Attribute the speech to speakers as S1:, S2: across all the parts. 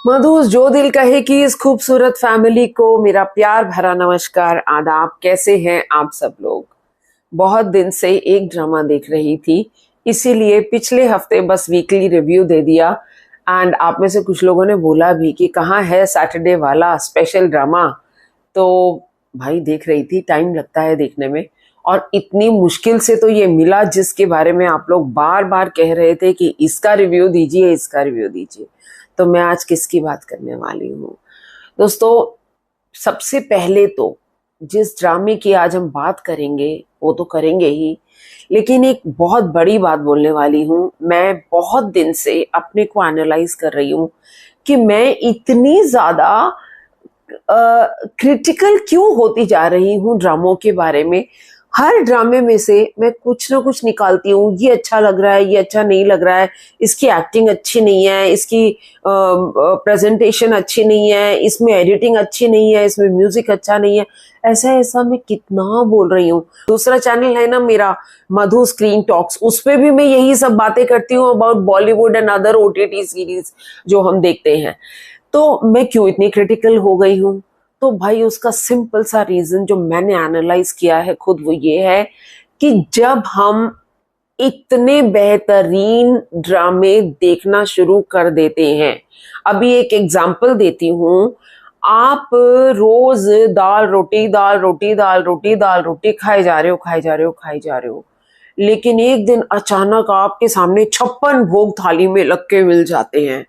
S1: मधुस जो दिल कहे कि इस खूबसूरत फैमिली को मेरा प्यार भरा नमस्कार आदाब। कैसे हैं आप सब लोग। बहुत दिन से एक ड्रामा देख रही थी, इसीलिए पिछले हफ्ते बस वीकली रिव्यू दे दिया। एंड आप में से कुछ लोगों ने बोला भी कि कहाँ है सैटरडे वाला स्पेशल ड्रामा। तो भाई देख रही थी, टाइम लगता है देखने में, और इतनी मुश्किल से तो ये मिला जिसके बारे में आप लोग बार बार कह रहे थे कि इसका रिव्यू दीजिए, इसका रिव्यू दीजिए। तो मैं आज किसकी बात करने वाली हूँ दोस्तों। सबसे पहले तो जिस ड्रामे की आज हम बात करेंगे वो तो करेंगे ही, लेकिन एक बहुत बड़ी बात बोलने वाली हूँ। मैं बहुत दिन से अपने को एनालाइज कर रही हूँ कि मैं इतनी ज्यादा क्रिटिकल क्यों होती जा रही हूँ ड्रामों के बारे में। हर ड्रामे में से मैं कुछ ना कुछ निकालती हूँ, ये अच्छा लग रहा है, ये अच्छा नहीं लग रहा है, इसकी एक्टिंग अच्छी नहीं है, इसकी प्रेजेंटेशन अच्छी नहीं है, इसमें एडिटिंग अच्छी नहीं है, इसमें म्यूजिक अच्छा नहीं है। ऐसा ऐसा मैं कितना बोल रही हूँ। दूसरा चैनल है ना मेरा, मधु स्क्रीन टॉक्स, उस पे भी मैं यही सब बातें करती हूँ about Bollywood and other OTT series जो हम देखते हैं। तो मैं क्यों इतनी क्रिटिकल हो गई हूँ? तो भाई उसका सिंपल सा रीजन जो मैंने एनालाइज किया है खुद, वो ये है कि जब हम इतने बेहतरीन ड्रामे देखना शुरू कर देते हैं। अभी एक एग्जांपल देती हूँ। आप रोज दाल रोटी दाल रोटी दाल रोटी दाल रोटी खाए जा रहे हो, खाए जा रहे हो, खाए जा रहे हो, लेकिन एक दिन अचानक आपके सामने 56 भोग थाली में लग के मिल जाते हैं।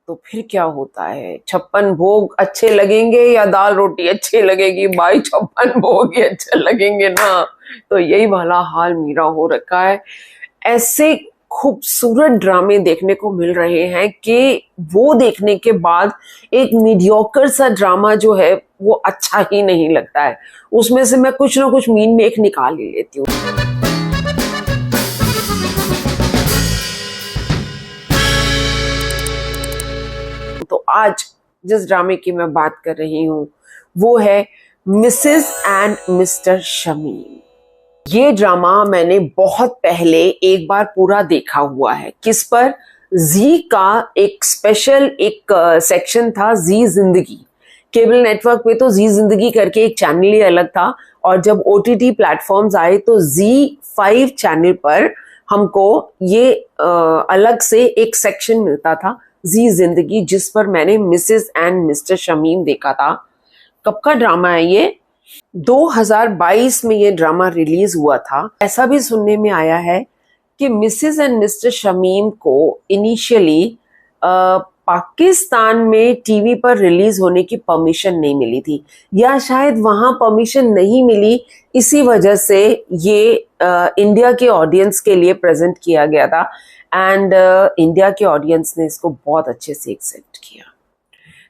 S1: तो फिर क्या होता है? 56 भोग अच्छे लगेंगे या दाल रोटी अच्छी लगेगी? भाई 56 भोग ही अच्छे लगेंगे ना। तो यही वाला हाल मेरा हो रखा है। ऐसे खूबसूरत ड्रामे देखने को मिल रहे हैं कि वो देखने के बाद एक मीडियोकर सा ड्रामा जो है वो अच्छा ही नहीं लगता है। उसमें से मैं कुछ ना कुछ मीन में एक निकाल ही लेती हूँ। तो आज जिस ड्रामे की मैं बात कर रही हूँ वो है मिसेस एंड मिस्टर शमीम। ये ड्रामा मैंने बहुत पहले एक बार पूरा देखा हुआ है। किस पर? जी का एक स्पेशल एक सेक्शन था, जी जिंदगी। केबल नेटवर्क पे तो जी जिंदगी करके एक चैनल ही अलग था, और जब ओटीटी प्लेटफॉर्म्स आए तो जी5 चैनल पर हमको ये अलग से एक सेक्शन मिलता था, जी जिंदगी, जिस पर मैंने मिसेस एंड मिस्टर शमीम देखा था। कब का ड्रामा है ये? 2022 में ये ड्रामा रिलीज हुआ था। ऐसा भी सुनने में आया है कि मिसेस एंड मिस्टर शमीम को इनिशियली पाकिस्तान में टीवी पर रिलीज होने की परमिशन नहीं मिली थी, या शायद वहां परमिशन नहीं मिली, इसी वजह से ये इंडिया के ऑडियंस के लिए प्रेजेंट किया गया था। एंड इंडिया के ऑडियंस ने इसको बहुत अच्छे से एक्सेप्ट किया।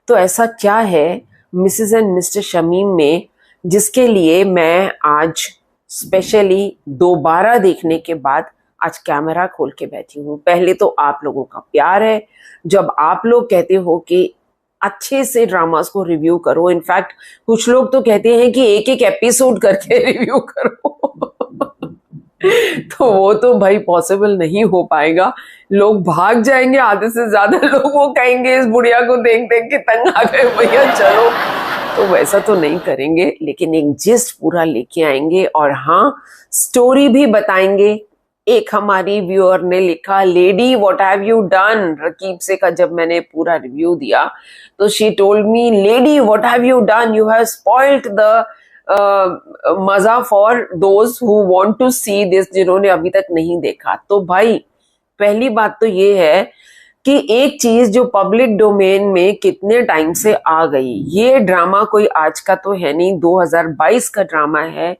S1: तो ऐसा क्या है मिसेस एंड मिस्टर शमीम में जिसके लिए मैं आज स्पेशली दोबारा देखने के बाद आज कैमरा खोल के बैठी हूँ? पहले तो आप लोगों का प्यार है, जब आप लोग कहते हो कि अच्छे से ड्रामास को रिव्यू करो। इनफैक्ट कुछ लोग तो कहते हैं कि एक एक एपिसोड करके रिव्यू करो। तो वो तो भाई पॉसिबल नहीं हो पाएगा, लोग भाग जाएंगे। आधे से ज्यादा लोग वो कहेंगे इस बुढ़िया को देख देख के तंग आ गए भैया, चलो। तो वैसा तो नहीं करेंगे, लेकिन एक जिस्ट पूरा लेके आएंगे, और हाँ, स्टोरी भी बताएंगे। एक हमारी व्यूअर ने लिखा, lady what have you done, Raqeeb Se का जब मैंने पूरा रिव्यू दिया तो she told me, lady what have you done, you have spoiled the मजा for those who want to see this, जिन्होंने अभी तक नहीं देखा। तो भाई पहली बात तो ये है कि एक चीज जो पब्लिक डोमेन में कितने टाइम से आ गई, ये ड्रामा कोई आज का तो है नहीं, 2022 का ड्रामा है,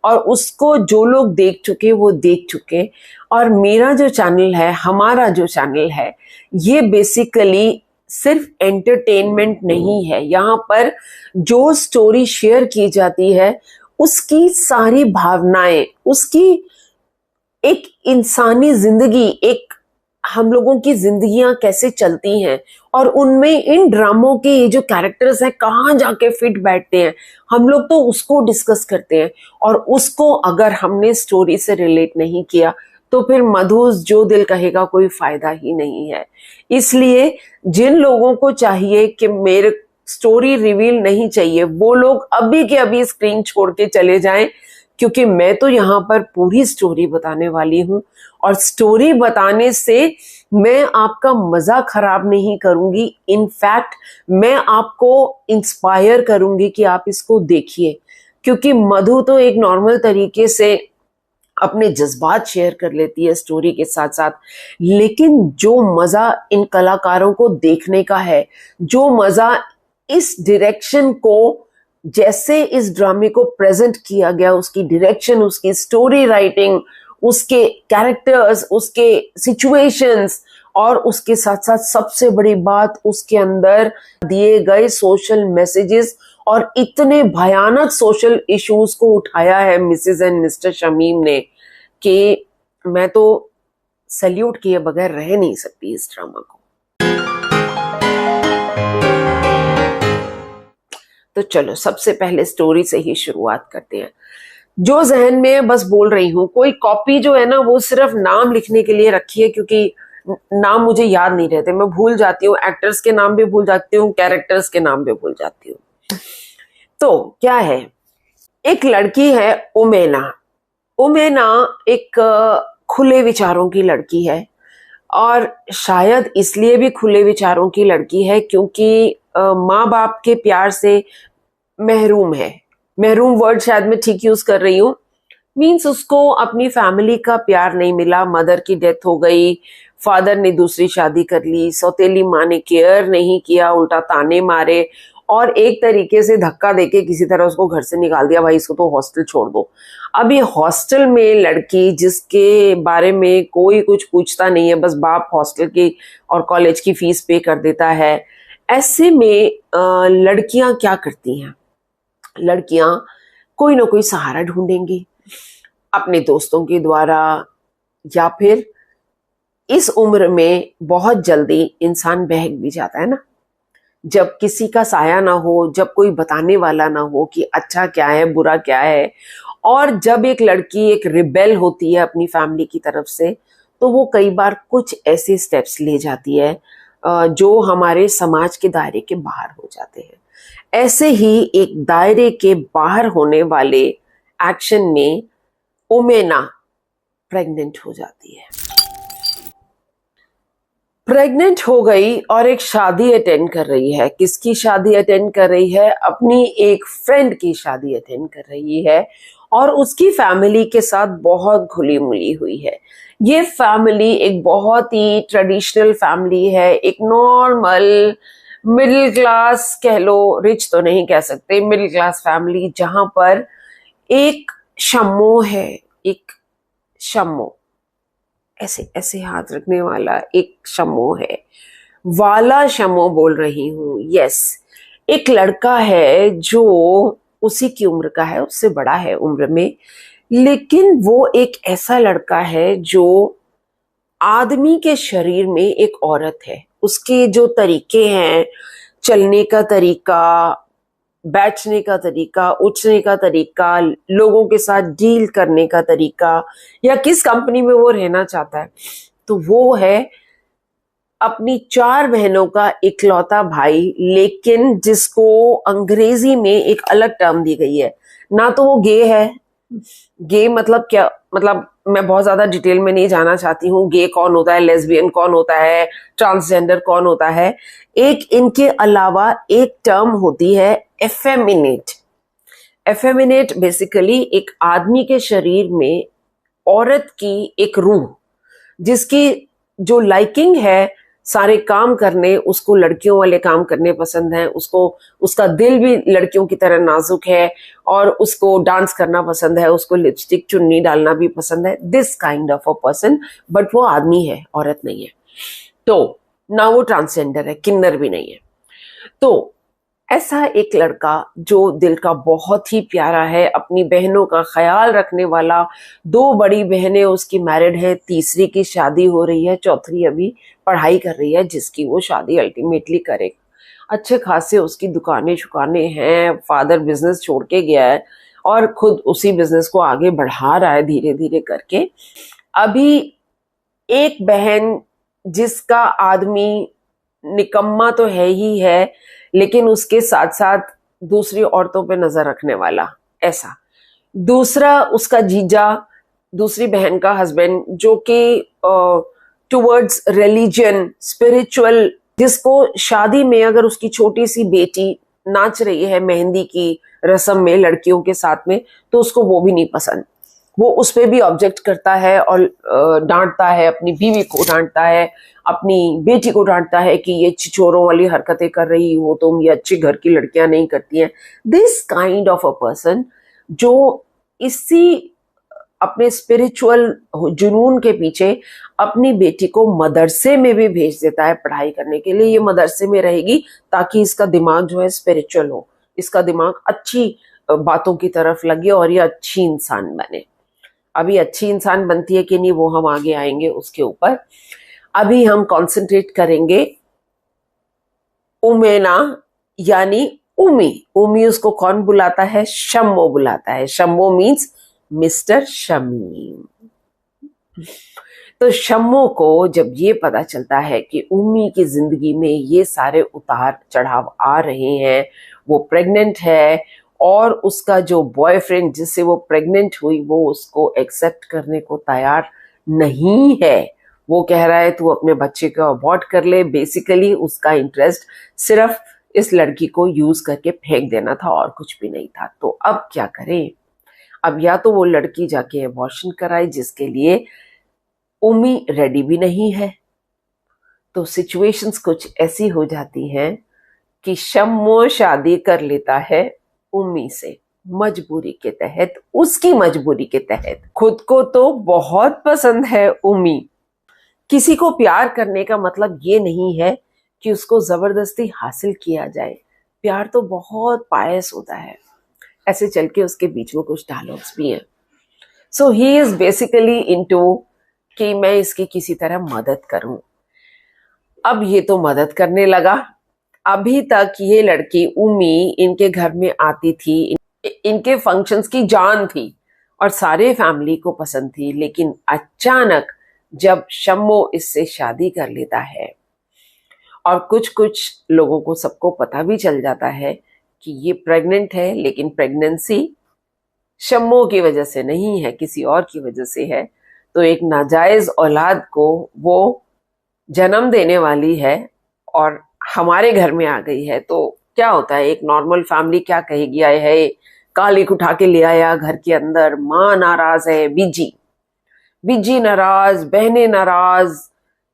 S1: और उसको जो लोग देख चुके वो देख चुके। और मेरा जो चैनल है, हमारा जो चैनल है, ये बेसिकली सिर्फ एंटरटेनमेंट नहीं है। यहाँ पर जो स्टोरी शेयर की जाती है उसकी सारी भावनाएं, उसकी एक इंसानी जिंदगी, एक हम लोगों की जिंदगियां कैसे चलती हैं, और उनमें इन ड्रामों के ये जो कैरेक्टर्स हैं कहाँ जाके फिट बैठते हैं, हम लोग तो उसको डिस्कस करते हैं। और उसको अगर हमने स्टोरी से रिलेट नहीं किया तो फिर मधु जो दिल कहेगा कोई फायदा ही नहीं है। इसलिए जिन लोगों को चाहिए कि मेरे स्टोरी रिवील नहीं चाहिए, वो लोग अभी के अभी स्क्रीन छोड़ के चले जाएं, क्योंकि मैं तो यहाँ पर पूरी स्टोरी बताने वाली हूँ। और स्टोरी बताने से मैं आपका मजा खराब नहीं करूंगी, इनफैक्ट मैं आपको इंस्पायर करूंगी कि आप इसको देखिए। क्योंकि मधु तो एक नॉर्मल तरीके से अपने जज्बात शेयर कर लेती है स्टोरी के साथ साथ, लेकिन जो मजा इन कलाकारों को देखने का है, जो मजा इस डायरेक्शन को, जैसे इस ड्रामे को प्रेजेंट किया गया, उसकी डायरेक्शन, उसकी स्टोरी राइटिंग, उसके कैरेक्टर्स, उसके सिचुएशंस, और उसके साथ साथ सबसे बड़ी बात उसके अंदर दिए गए सोशल मैसेजेस, और इतने भयानक सोशल इश्यूज को उठाया है मिसेस एंड मिस्टर शमीम ने कि मैं तो सैल्यूट किए बगैर रह नहीं सकती इस ड्रामा को। तो चलो सबसे पहले स्टोरी से ही शुरुआत करते हैं। जो जहन में बस बोल रही हूँ, कोई कॉपी जो है ना वो सिर्फ नाम लिखने के लिए रखी है, क्योंकि नाम मुझे याद नहीं रहते, मैं भूल जाती हूँ, एक्टर्स के नाम भी भूल जाती हूँ, कैरेक्टर्स के नाम भी भूल जाती हूँ। तो क्या है, एक लड़की है उमेना। उमेना एक खुले विचारों की लड़की है, और शायद इसलिए भी खुले विचारों की लड़की है क्योंकि माँ बाप के प्यार से महरूम है। महरूम वर्ड शायद मैं ठीक यूज कर रही हूँ, मीन्स उसको अपनी फैमिली का प्यार नहीं मिला, मदर की डेथ हो गई, फादर ने दूसरी शादी कर ली, सौतेली माँ ने केयर नहीं किया, उल्टा ताने मारे, और एक तरीके से धक्का देके किसी तरह उसको घर से निकाल दिया, भाई इसको तो हॉस्टल छोड़ दो। अब ये हॉस्टल में लड़की जिसके बारे में कोई कुछ पूछता नहीं है, बस बाप हॉस्टल की और कॉलेज की फीस पे कर देता है, ऐसे में लड़कियां क्या करती हैं, लड़कियां कोई ना कोई सहारा ढूंढेंगी अपने दोस्तों के द्वारा, या फिर इस उम्र में बहुत जल्दी इंसान बहक भी जाता है ना, जब किसी का साया ना हो, जब कोई बताने वाला ना हो कि अच्छा क्या है बुरा क्या है, और जब एक लड़की एक रिबेल होती है अपनी फैमिली की तरफ से, तो वो कई बार कुछ ऐसे स्टेप्स ले जाती है जो हमारे समाज के दायरे के बाहर हो जाते हैं। ऐसे ही एक दायरे के बाहर होने वाले एक्शन में उमेना प्रेग्नेंट हो जाती है। प्रेग्नेंट हो गई और एक शादी अटेंड कर रही है। किसकी शादी अटेंड कर रही है? अपनी एक फ्रेंड की शादी अटेंड कर रही है, और उसकी फैमिली के साथ बहुत घुली मिली हुई है। ये फैमिली एक बहुत ही ट्रेडिशनल फैमिली है, एक नॉर्मल मिडिल क्लास कह लो, रिच तो नहीं कह सकते, मिडिल क्लास फैमिली, जहां पर एक शम्मो है, एक शम्मो ऐसे ऐसे हाथ रखने वाला एक शम्मो है, वाला शम्मो बोल रही हूँ, यस। एक लड़का है जो उसी की उम्र का है, उससे बड़ा है उम्र में, लेकिन वो एक ऐसा लड़का है जो आदमी के शरीर में एक औरत है। उसके जो तरीके हैं, चलने का तरीका, बैठने का तरीका, उठने का तरीका, लोगों के साथ डील करने का तरीका, या किस कंपनी में वो रहना चाहता है, तो वो है अपनी 4 बहनों का इकलौता भाई, लेकिन जिसको अंग्रेजी में एक अलग टर्म दी गई है। ना तो वो गे है, गे मतलब क्या, मतलब मैं बहुत ज्यादा डिटेल में नहीं जाना चाहती हूँ, गे कौन होता है, लेस्बियन कौन होता है, ट्रांसजेंडर कौन होता है। एक इनके अलावा एक टर्म होती है एफेमिनेट। एफेमिनेट बेसिकली एक आदमी के शरीर में औरत की एक रूह, जिसकी जो लाइकिंग है सारे काम करने, उसको लड़कियों वाले काम करने पसंद है, उसको उसका दिल भी लड़कियों की तरह नाजुक है, और उसको डांस करना पसंद है, उसको लिपस्टिक चुन्नी डालना भी पसंद है, this kind of a person. But वो आदमी है, औरत नहीं है। तो ना वो ट्रांसजेंडर है, किन्नर भी नहीं है। तो ऐसा एक लड़का जो दिल का बहुत ही प्यारा है, अपनी बहनों का ख्याल रखने वाला। 2 बड़ी बहनें उसकी मैरिड है, तीसरी की शादी हो रही है, चौथी अभी पढ़ाई कर रही है, जिसकी वो शादी अल्टीमेटली करेगा। अच्छे खासे उसकी दुकानें शुकानें हैं, फादर बिजनेस छोड़ के गया है और खुद उसी बिजनेस को आगे बढ़ा रहा है धीरे धीरे करके। अभी एक बहन जिसका आदमी निकम्मा तो है ही है, लेकिन उसके साथ साथ दूसरी औरतों पे नजर रखने वाला, ऐसा। दूसरा उसका जीजा, दूसरी बहन का हस्बैंड, जो कि टुवर्ड्स रिलीजन, स्पिरिचुअल, जिसको शादी में अगर उसकी छोटी सी बेटी नाच रही है मेहंदी की रस्म में लड़कियों के साथ में, तो उसको वो भी नहीं पसंद। वो उस पर भी ऑब्जेक्ट करता है और डांटता है, अपनी बीवी को डांटता है, अपनी बेटी को डांटता है कि ये छिछोरों वाली हरकतें कर रही हो तुम, ये अच्छे घर की लड़कियां नहीं करती हैं। This kind of a person जो इसी अपने स्पिरिचुअल जुनून के पीछे अपनी बेटी को मदरसे में भी भेज देता है पढ़ाई करने के लिए। ये मदरसे में रहेगी ताकि इसका दिमाग जो है स्पिरिचुअल हो, इसका दिमाग अच्छी बातों की तरफ लगे और ये अच्छी इंसान बने। अभी अच्छी इंसान बनती है कि नहीं वो हम आगे आएंगे उसके ऊपर। अभी हम कंसंट्रेट करेंगे उमेना यानी उमी। उमी उसको कौन बुलाता है? शम्मो बुलाता है। शम्मो मीन्स मिस्टर शमीम। तो शम्मो को जब ये पता चलता है कि उम्मी की जिंदगी में ये सारे उतार चढ़ाव आ रहे हैं, वो प्रेग्नेंट है और उसका जो बॉयफ्रेंड जिससे वो प्रेग्नेंट हुई वो उसको एक्सेप्ट करने को तैयार नहीं है। वो कह रहा है तू अपने बच्चे को अबॉर्ट कर ले। बेसिकली उसका इंटरेस्ट सिर्फ इस लड़की को यूज करके फेंक देना था और कुछ भी नहीं था। तो अब क्या करें? अब या तो वो लड़की जाके अबॉर्शन कराए, जिसके लिए उम्मी रेडी भी नहीं है। तो सिचुएशंस कुछ ऐसी हो जाती हैं कि शम्मो शादी कर लेता है उम्मी से, मजबूरी के तहत, उसकी मजबूरी के तहत। खुद को तो बहुत पसंद है उम्मी। किसी को प्यार करने का मतलब ये नहीं है कि उसको जबरदस्ती हासिल किया जाए। प्यार तो बहुत पायस होता है। ऐसे चल के उसके बीच में कुछ डायलॉग्स भी हैं। सो ही इज बेसिकली इनटू कि मैं इसकी किसी तरह मदद करूं। अब ये तो मदद करने लगा। अभी तक ये लड़की उम्मी इनके घर में आती थी, इनके फंक्शंस की जान थी और सारे फैमिली को पसंद थी। लेकिन अचानक जब शम्मो इससे शादी कर लेता है और कुछ कुछ लोगों को सबको पता भी चल जाता है कि ये प्रेग्नेंट है, लेकिन प्रेगनेंसी शम्मो की वजह से नहीं है, किसी और की वजह से है, तो एक नाजायज औलाद को वो जन्म देने वाली है और हमारे घर में आ गई है। तो क्या होता है, एक नॉर्मल फैमिली क्या कहेगी, आए है कालिक उठा के ले आया घर के अंदर, माँ नाराज है, बीजी बीजी नाराज, बहनें नाराज,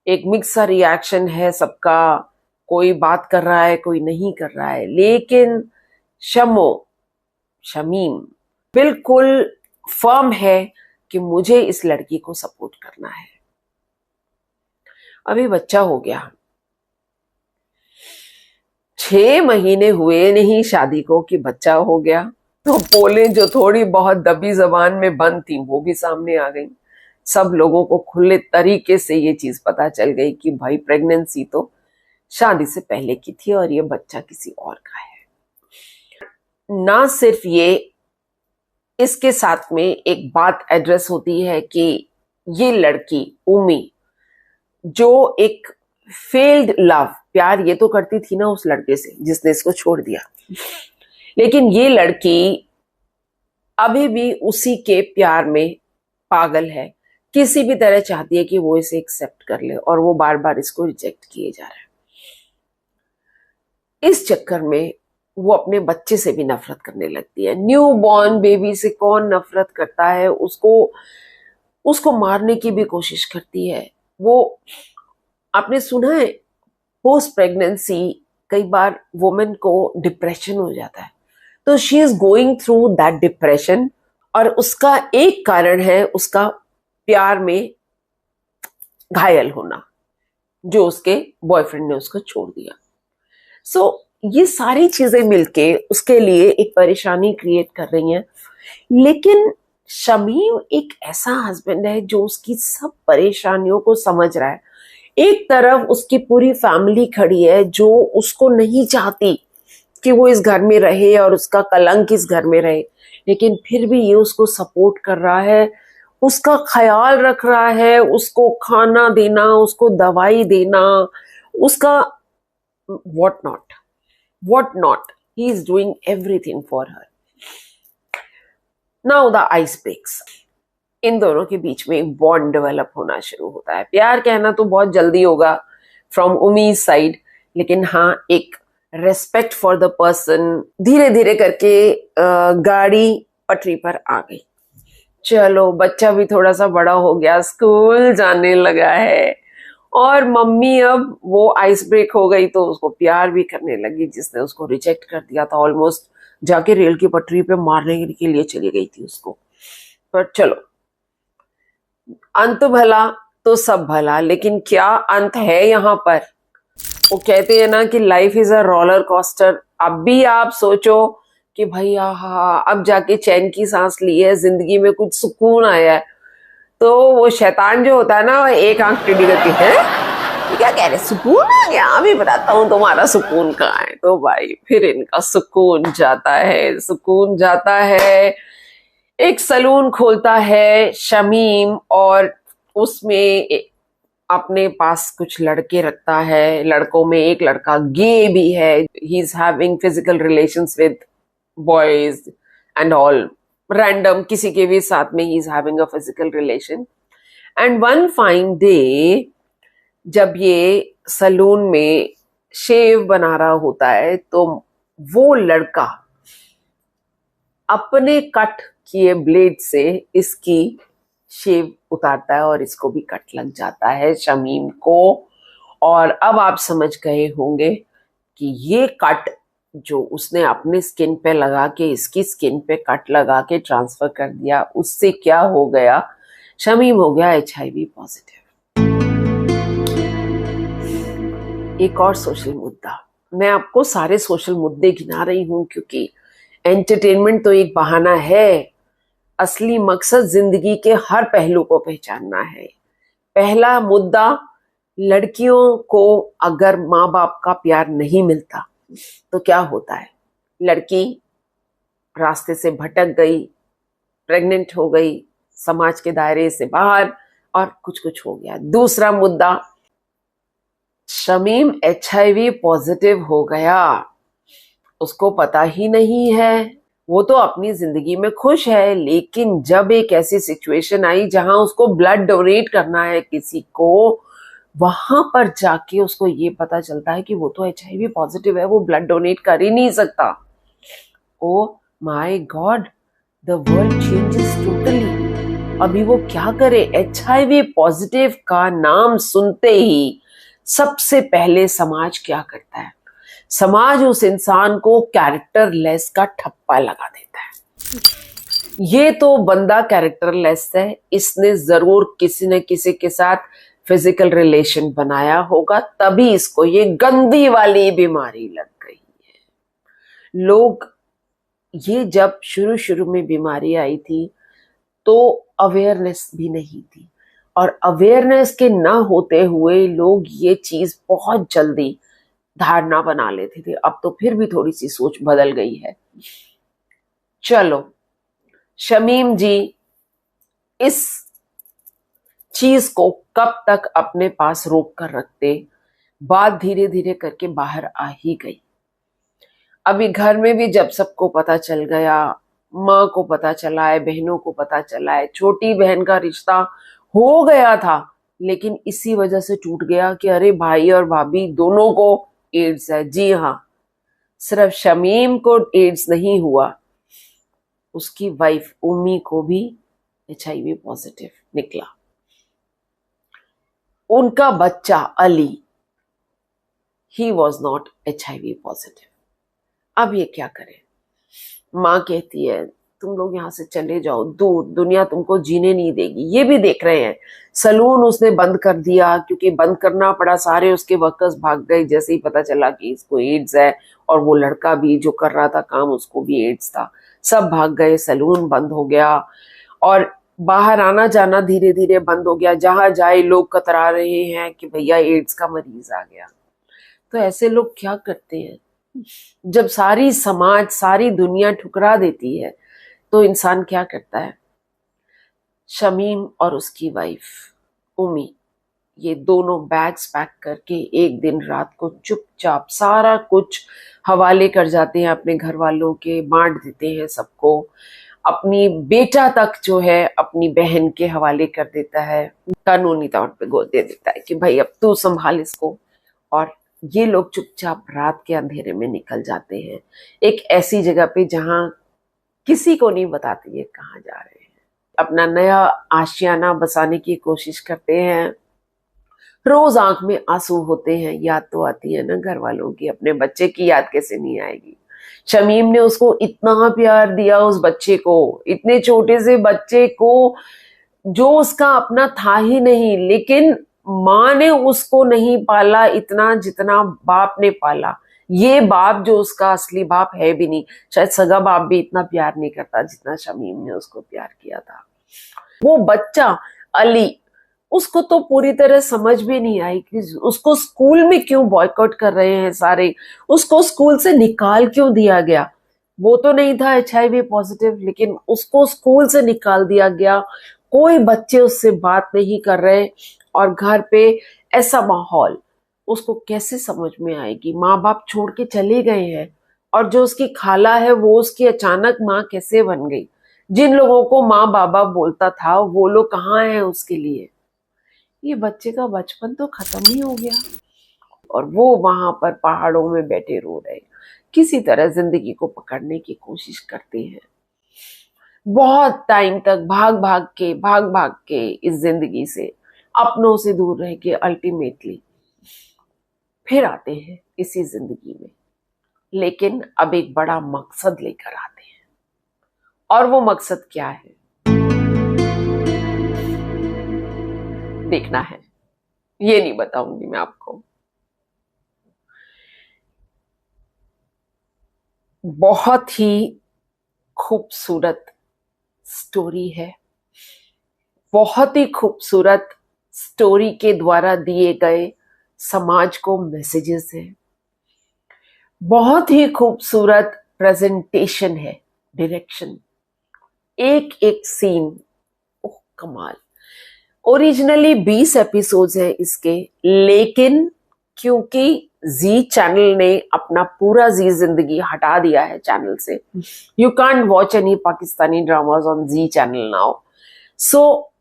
S1: एक मिक्स सा रिएक्शन है सबका। कोई बात कर रहा है, कोई नहीं कर रहा है। लेकिन शमीम बिल्कुल फर्म है कि मुझे इस लड़की को सपोर्ट करना है। अभी बच्चा हो गया, 6 महीने हुए नहीं शादी को कि बच्चा हो गया। तो पोलें जो थोड़ी बहुत दबी जबान में बंद थी वो भी सामने आ गई। सब लोगों को खुले तरीके से ये चीज पता चल गई कि भाई प्रेगनेंसी तो शादी से पहले की थी और ये बच्चा किसी और का है। ना सिर्फ ये, इसके साथ में एक बात एड्रेस होती है कि ये लड़की उम्मी जो एक फेल्ड लव, प्यार ये तो करती थी ना उस लड़के से जिसने इसको छोड़ दिया, लेकिन ये लड़की अभी भी उसी के प्यार में पागल है। किसी भी तरह चाहती है कि वो इसे एक्सेप्ट कर ले और वो बार बार इसको रिजेक्ट किए जा रहा है। इस चक्कर में वो अपने बच्चे से भी नफरत करने लगती है। न्यू बॉर्न बेबी से कौन नफरत करता है? उसको मारने की भी कोशिश करती है। वो आपने सुना है पोस्ट प्रेगनेंसी कई बार वुमेन को डिप्रेशन हो जाता है, तो she is going through that depression और उसका एक कारण है उसका प्यार में घायल होना, जो उसके बॉयफ्रेंड ने उसको छोड़ दिया। सो ये सारी चीजें मिलके उसके लिए एक परेशानी क्रिएट कर रही हैं। लेकिन शमीम एक ऐसा हस्बैंड है जो उसकी सब परेशानियों को समझ रहा है। एक तरफ उसकी पूरी फैमिली खड़ी है जो उसको नहीं चाहती कि वो इस घर में रहे और उसका कलंक इस घर में रहे, लेकिन फिर भी ये उसको सपोर्ट कर रहा है उसका ख्याल रख रहा है, उसको खाना देना, उसको दवाई देना, उसका what not, he is doing everything for her. Now the ice breaks. इन दोनों के बीच में एक बॉन्ड डेवलप होना शुरू होता है। प्यार कहना तो बहुत जल्दी होगा फ्रॉम उमीज साइड, लेकिन हाँ, एक रेस्पेक्ट फॉर द पर्सन धीरे धीरे करके गाड़ी पटरी पर आ गई। चलो, बच्चा भी थोड़ा सा बड़ा हो गया, स्कूल जाने लगा है, और मम्मी अब वो आइस ब्रेक हो गई तो उसको प्यार भी करने लगी। जिसने उसको रिजेक्ट कर दिया था, ऑलमोस्ट जाके रेल की पटरी पे मारने के लिए चली गई थी उसको। पर चलो, अंत भला तो सब भला, लेकिन क्या अंत है यहाँ पर? वो कहते हैं ना कि life is a roller coaster. अब भी आप सोचो कि भैया हाँ, अब जाके चैन की सांस ली है, जिंदगी में कुछ सुकून आया है, तो वो शैतान जो होता है ना, एक आंख टेढ़ी करती है, क्या कह रहे, सुकून आ गया, अभी बताता हूँ तुम्हारा सुकून कहाँ है। तो भाई फिर इनका सुकून जाता है। एक सलून खोलता है शमीम, और उसमें अपने पास कुछ लड़के रखता है। लड़कों में एक लड़का गे भी है, he is having physical relations with boys and all, random किसी के भी साथ में he is having a physical relation. And one fine day, जब ये सलून में शेव बना रहा होता है, तो वो लड़का अपने कट किए ब्लेड से इसकी शेव उतारता है और इसको भी कट लग जाता है शमीम को। और अब आप समझ गए होंगे कि ये कट जो उसने अपने स्किन पे लगा के इसकी स्किन पे कट लगा के ट्रांसफर कर दिया, उससे क्या हो गया, शमीम हो गया HIV पॉजिटिव। एक और सोशल मुद्दा, मैं आपको सारे सोशल मुद्दे गिना रही हूं क्योंकि एंटरटेनमेंट तो एक बहाना है, असली मकसद जिंदगी के हर पहलू को पहचानना है। पहला मुद्दा, लड़कियों को अगर माँ बाप का प्यार नहीं मिलता तो क्या होता है? लड़की रास्ते से भटक गई, प्रेग्नेंट हो गई, समाज के दायरे से बाहर, और कुछ हो गया। दूसरा मुद्दा, शमीम HIV पॉजिटिव हो गया, उसको पता ही नहीं है, वो तो अपनी जिंदगी में खुश है, लेकिन जब एक ऐसी सिचुएशन आई जहां उसको ब्लड डोनेट करना है किसी को, वहां पर जाके उसको ये पता चलता है कि वो तो HIV पॉजिटिव है, वो ब्लड डोनेट कर ही नहीं सकता। Oh my God, the world changes totally. अभी वो क्या करे? HIV पॉजिटिव का नाम सुनते ही सबसे पहले समाज क्या करता है? समाज उस इंसान को कैरेक्टरलेस का ठप्पा लगा देता है। ये तो बंदा कैरेक्टरलेस है, इसने जरूर किसी न किसी के साथ फिजिकल रिलेशन बनाया होगा, तभी इसको ये गंदी वाली बीमारी लग गई है। लोग, ये जब शुरू में बीमारी आई थी तो अवेयरनेस भी नहीं थी, और अवेयरनेस के ना होते हुए लोग ये चीज बहुत जल्दी धारणा बना लेते थे। अब तो फिर भी थोड़ी सी सोच बदल गई है। चलो, शमीम जी इस चीज को कब तक अपने पास रोक कर रखते? बात धीरे धीरे करके बाहर आ ही गई। अभी घर में भी जब सबको पता चल गया, माँ को पता चला है, बहनों को पता चला है, छोटी बहन का रिश्ता हो गया था लेकिन इसी वजह से टूट गया कि अरे भाई और भाभी दोनों को एड्स है। जी हाँ, सिर्फ शमीम को एड्स नहीं हुआ, उसकी वाइफ उम्मी को भी HIV पॉजिटिव निकला। उनका बच्चा Ali, he was not HIV positive. अब ये क्या करे? माँ कहती है तुम लोग यहाँ से चले जाओ दूर, दुनिया तुमको जीने नहीं देगी। ये भी देख रहे हैं, सलून उसने बंद कर दिया क्योंकि बंद करना पड़ा, सारे उसके वर्कर्स भाग गए जैसे ही पता चला कि इसको एड्स है, और वो लड़का भी जो कर रहा था काम उसको भी एड्स था, सब भाग गए, सलून बंद हो गया, और बाहर आना जाना धीरे धीरे बंद हो गया। जहां जाए लोग कतरा रहे हैं कि भैया एड्स का मरीज आ गया। तो ऐसे लोग क्या करते हैं? जब सारी समाज, सारी दुनिया ठुकरा देती है तो इंसान क्या करता है? शमीम और उसकी वाइफ उमी, ये दोनों बैग्स पैक करके एक दिन रात को चुपचाप सारा कुछ हवाले कर जाते हैं अपने घर वालों के, बांट देते हैं सबको। अपनी बेटा तक जो है अपनी बहन के हवाले कर देता है, कानूनी तौर पे गोद दे देता है कि भाई अब तू संभाल इसको। और ये लोग चुपचाप रात के अंधेरे में निकल जाते हैं एक ऐसी जगह पे जहां किसी को नहीं बताते ये कहाँ जा रहे हैं। अपना नया आशियाना बसाने की कोशिश करते हैं। रोज आंख में आंसू होते हैं, याद तो आती है ना घर वालों की, अपने बच्चे की याद कैसे नहीं आएगी। शमीम ने उसको इतना प्यार दिया, उस बच्चे को, इतने छोटे से बच्चे को जो उसका अपना था ही नहीं, लेकिन माँ ने उसको नहीं पाला इतना जितना बाप ने पाला। ये बाप जो उसका असली बाप है भी नहीं, शायद सगा बाप भी इतना प्यार नहीं करता जितना शमीम ने उसको प्यार किया था। वो बच्चा अली, उसको तो पूरी तरह समझ भी नहीं आई कि उसको स्कूल में क्यों बॉयकॉट कर रहे हैं सारे, उसको स्कूल से निकाल क्यों दिया गया। वो तो नहीं था HIV पॉजिटिव, लेकिन उसको स्कूल से निकाल दिया गया। कोई बच्चे उससे बात नहीं कर रहे और घर पे ऐसा माहौल, उसको कैसे समझ में आएगी। माँ बाप छोड़ के चले गए हैं और जो उसकी खाला है वो उसकी अचानक माँ कैसे बन गई। जिन लोगों को माँ बाबा बोलता था वो लोग कहाँ हैं उसके लिए। ये बच्चे का बचपन तो खत्म ही हो गया और वो वहां पर पहाड़ों में बैठे रो रहे, किसी तरह जिंदगी को पकड़ने की कोशिश करते हैं। बहुत टाइम तक भाग भाग के इस जिंदगी से, अपनों से दूर रह के अल्टीमेटली फिर आते हैं इसी जिंदगी में, लेकिन अब एक बड़ा मकसद लेकर आते हैं। और वो मकसद क्या है देखना है, ये नहीं बताऊंगी मैं आपको। बहुत ही खूबसूरत स्टोरी है, बहुत ही खूबसूरत स्टोरी के द्वारा दिए गए समाज को मैसेजेस हैं, बहुत ही खूबसूरत प्रेजेंटेशन है, डायरेक्शन, एक एक सीन, ओह कमाल। ओरिजिनली 20 एपिसोड्स हैं इसके, लेकिन क्योंकि जी चैनल ने अपना पूरा जी जिंदगी हटा दिया है चैनल से, you can't watch any Pakistani dramas on Zee channel now. So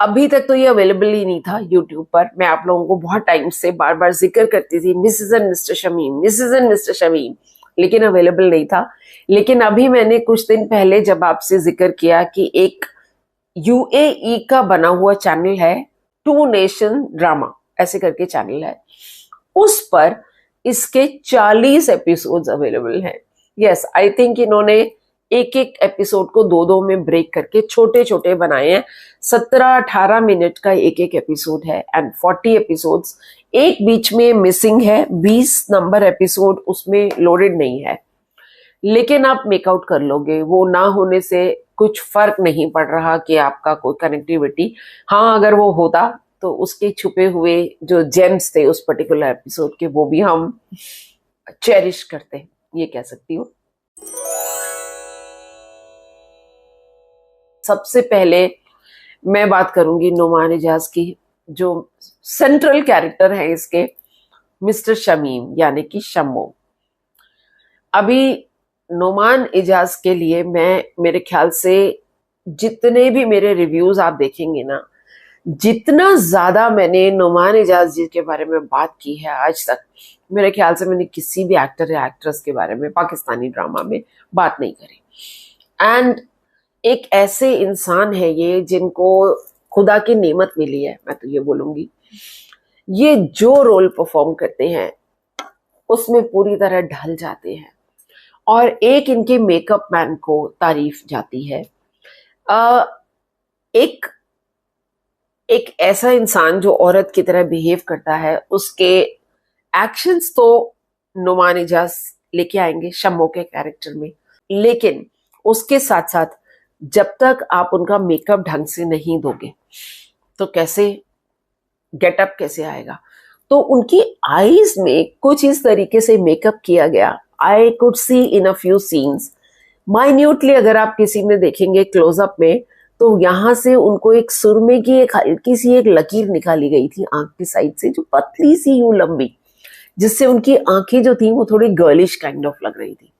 S1: अभी तक तो ये अवेलेबल ही नहीं था यूट्यूब पर। मैं आप लोगों को बहुत टाइम से बार बार जिक्र करती थी Mrs and mister Shamim, Mrs and mister Shamim, लेकिन अवेलेबल नहीं था। लेकिन अभी मैंने कुछ दिन पहले जब आपसे जिक्र किया कि एक UAE का बना हुआ चैनल है, टू नेशन ड्रामा ऐसे करके चैनल है, उस पर इसके 40 एपिसोड्स अवेलेबल हैं। यस, आई थिंक इन्होंने एक एक एपिसोड को दो दो में ब्रेक करके छोटे छोटे बनाए हैं। 17-18 मिनट का एक एक एपिसोड है एंड 40 एपिसोड्स। एक बीच में मिसिंग है, 20 नंबर एपिसोड उसमें लोडेड नहीं है, लेकिन आप मेकआउट कर लोगे। वो ना होने से कुछ फर्क नहीं पड़ रहा कि आपका कोई कनेक्टिविटी, हाँ अगर वो होता तो उसके छुपे हुए जो जेम्स थे उस पर्टिकुलर एपिसोड के, वो भी हम चेरिश करते, ये कह सकती हूँ। सबसे पहले मैं बात करूंगी नोमान इजाज की, जो सेंट्रल कैरेक्टर है इसके, मिस्टर शमीम यानी कि शम्मो। अभी नोमान इजाज के लिए मैं, मेरे ख्याल से जितने भी मेरे रिव्यूज आप देखेंगे ना, जितना ज्यादा मैंने नोमान इजाज जी के बारे में बात की है आज तक, मेरे ख्याल से मैंने किसी भी एक्टर या एक्ट्रेस के बारे में पाकिस्तानी ड्रामा में बात नहीं करी। एंड एक ऐसे इंसान है ये जिनको खुदा की नेमत मिली है, मैं तो ये बोलूंगी। ये जो रोल परफॉर्म करते हैं उसमें पूरी तरह ढल जाते हैं और एक इनके मेकअप मैन को तारीफ जाती है। एक ऐसा इंसान जो औरत की तरह बिहेव करता है, उसके एक्शंस तो नोमान इजाज लेके आएंगे शम्मो के कैरेक्टर में, लेकिन उसके साथ साथ जब तक आप उनका मेकअप ढंग से नहीं दोगे तो कैसे गेटअप कैसे आएगा। तो उनकी आईज में कुछ इस तरीके से मेकअप किया गया, आई could C in a few scenes minutely. अगर आप किसी में देखेंगे क्लोजअप में तो यहाँ से उनको एक सुरमे की एक हल्की सी एक लकीर निकाली गई थी आंख की साइड से, जो पतली सी यूं लंबी, जिससे उनकी आंखें जो थी वो थोड़ी गर्लिश काइंड ऑफ लग रही थी।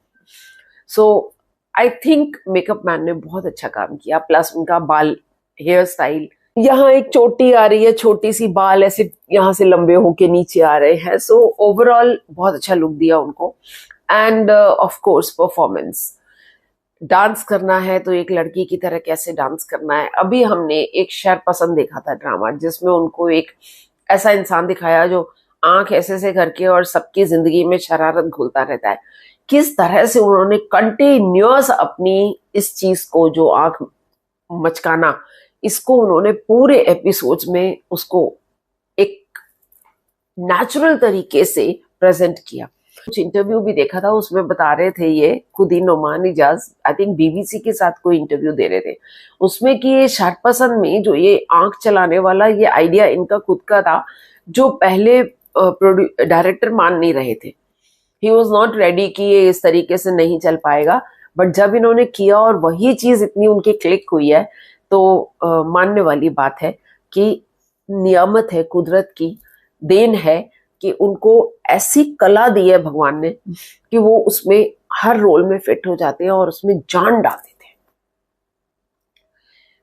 S1: सो आई थिंक मेकअप मैन ने बहुत अच्छा काम किया। प्लस उनका बाल, हेयर स्टाइल, यहाँ एक चोटी आ रही है, छोटी सी बाल ऐसे यहाँ से लंबे होके नीचे आ रहे हैं। सो ओवरऑल बहुत अच्छा लुक दिया उनको। End of course performance, dance करना है तो एक लड़की की तरह कैसे डांस करना है। अभी हमने एक शरपसंद देखा था ड्रामा, जिसमें उनको एक ऐसा इंसान दिखाया जो आंख ऐसे से करके और सबकी जिंदगी में शरारत घोलता रहता है। किस तरह से उन्होंने कंटिन्यूअस अपनी इस चीज को, जो आंख मचकाना, इसको उन्होंने पूरे एपिसोड्स में उसको एक नेचुरल तरीके से प्रेजेंट किया। कुछ इंटरव्यू भी देखा था, उसमें बता रहे थे ये खुद ही Noman Ijaz, I think BBC के साथ कोई इंटरव्यू दे रहे थे, उसमें कि ये शरपसंद में जो ये आंख चलाने वाला ये आइडिया इनका खुद का था, जो पहले डायरेक्टर मान नहीं रहे थे। ही वॉज नॉट रेडी कि ये इस तरीके से नहीं चल पाएगा, बट जब इन्होंने किया और वही चीज इतनी उनकी क्लिक हुई है, तो मानने वाली बात है कि नियामत है, कुदरत की देन है कि उनको ऐसी कला दी है भगवान ने कि वो उसमें हर रोल में फिट हो जाते हैं और उसमें जान डाल देते हैं।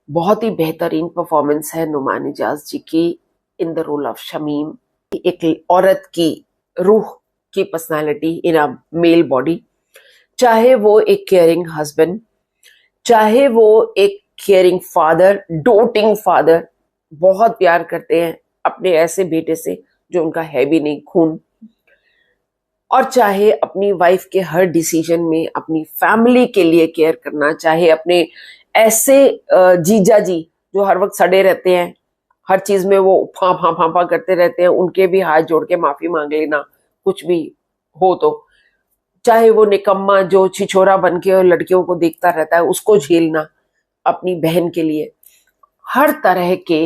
S1: बहुत ही बेहतरीन परफॉर्मेंस है नुमान इजाज जी की in the role of Shamim. एक औरत की रूह की personality in a male body, चाहे वो एक केयरिंग हस्बैंड, चाहे वो एक केयरिंग फादर, डोटिंग फादर, बहुत प्यार करते हैं अपने ऐसे बेटे से जो उनका है भी नहीं खून, और चाहे अपनी वाइफ के हर डिसीजन में अपनी फैमिली के लिए केयर करना, चाहे अपने ऐसे जीजा जी जो हर वक्त सड़े रहते हैं, हर चीज में वो फांफा फांफा करते रहते हैं, उनके भी हाथ जोड़ के माफी मांग लेना कुछ भी हो तो, चाहे वो निकम्मा जो छिछोरा बन के और लड़कियों को देखता रहता है उसको झेलना अपनी बहन के लिए, हर तरह के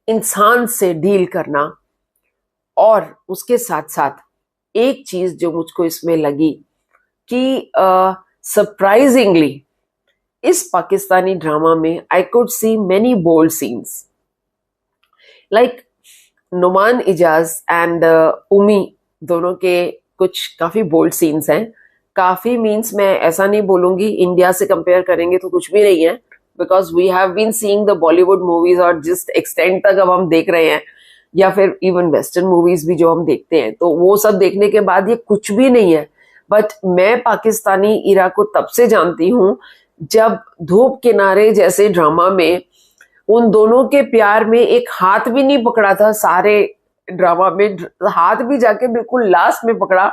S1: इंसान से डील करना। और उसके साथ साथ एक चीज जो मुझको इसमें लगी कि सरप्राइजिंगली इस पाकिस्तानी ड्रामा में I could see many bold scenes, like Nauman Ijaz and Umi दोनों के कुछ काफी बोल्ड सीन्स हैं। काफी मीन्स मैं ऐसा नहीं बोलूंगी, इंडिया से कंपेयर करेंगे तो कुछ भी नहीं है, because we have been seeing the Bollywood movies, और जिस एक्सटेंट तक अब हम देख रहे हैं, या फिर इवन वेस्टर्न मूवीज भी जो हम देखते हैं, तो वो सब देखने के बाद ये कुछ भी नहीं है। बट मैं पाकिस्तानी इरा को तब से जानती हूँ जब धूप किनारे जैसे ड्रामा में उन दोनों के प्यार में एक हाथ भी नहीं पकड़ा था सारे ड्रामा में, हाथ भी जाके बिल्कुल लास्ट में पकड़ा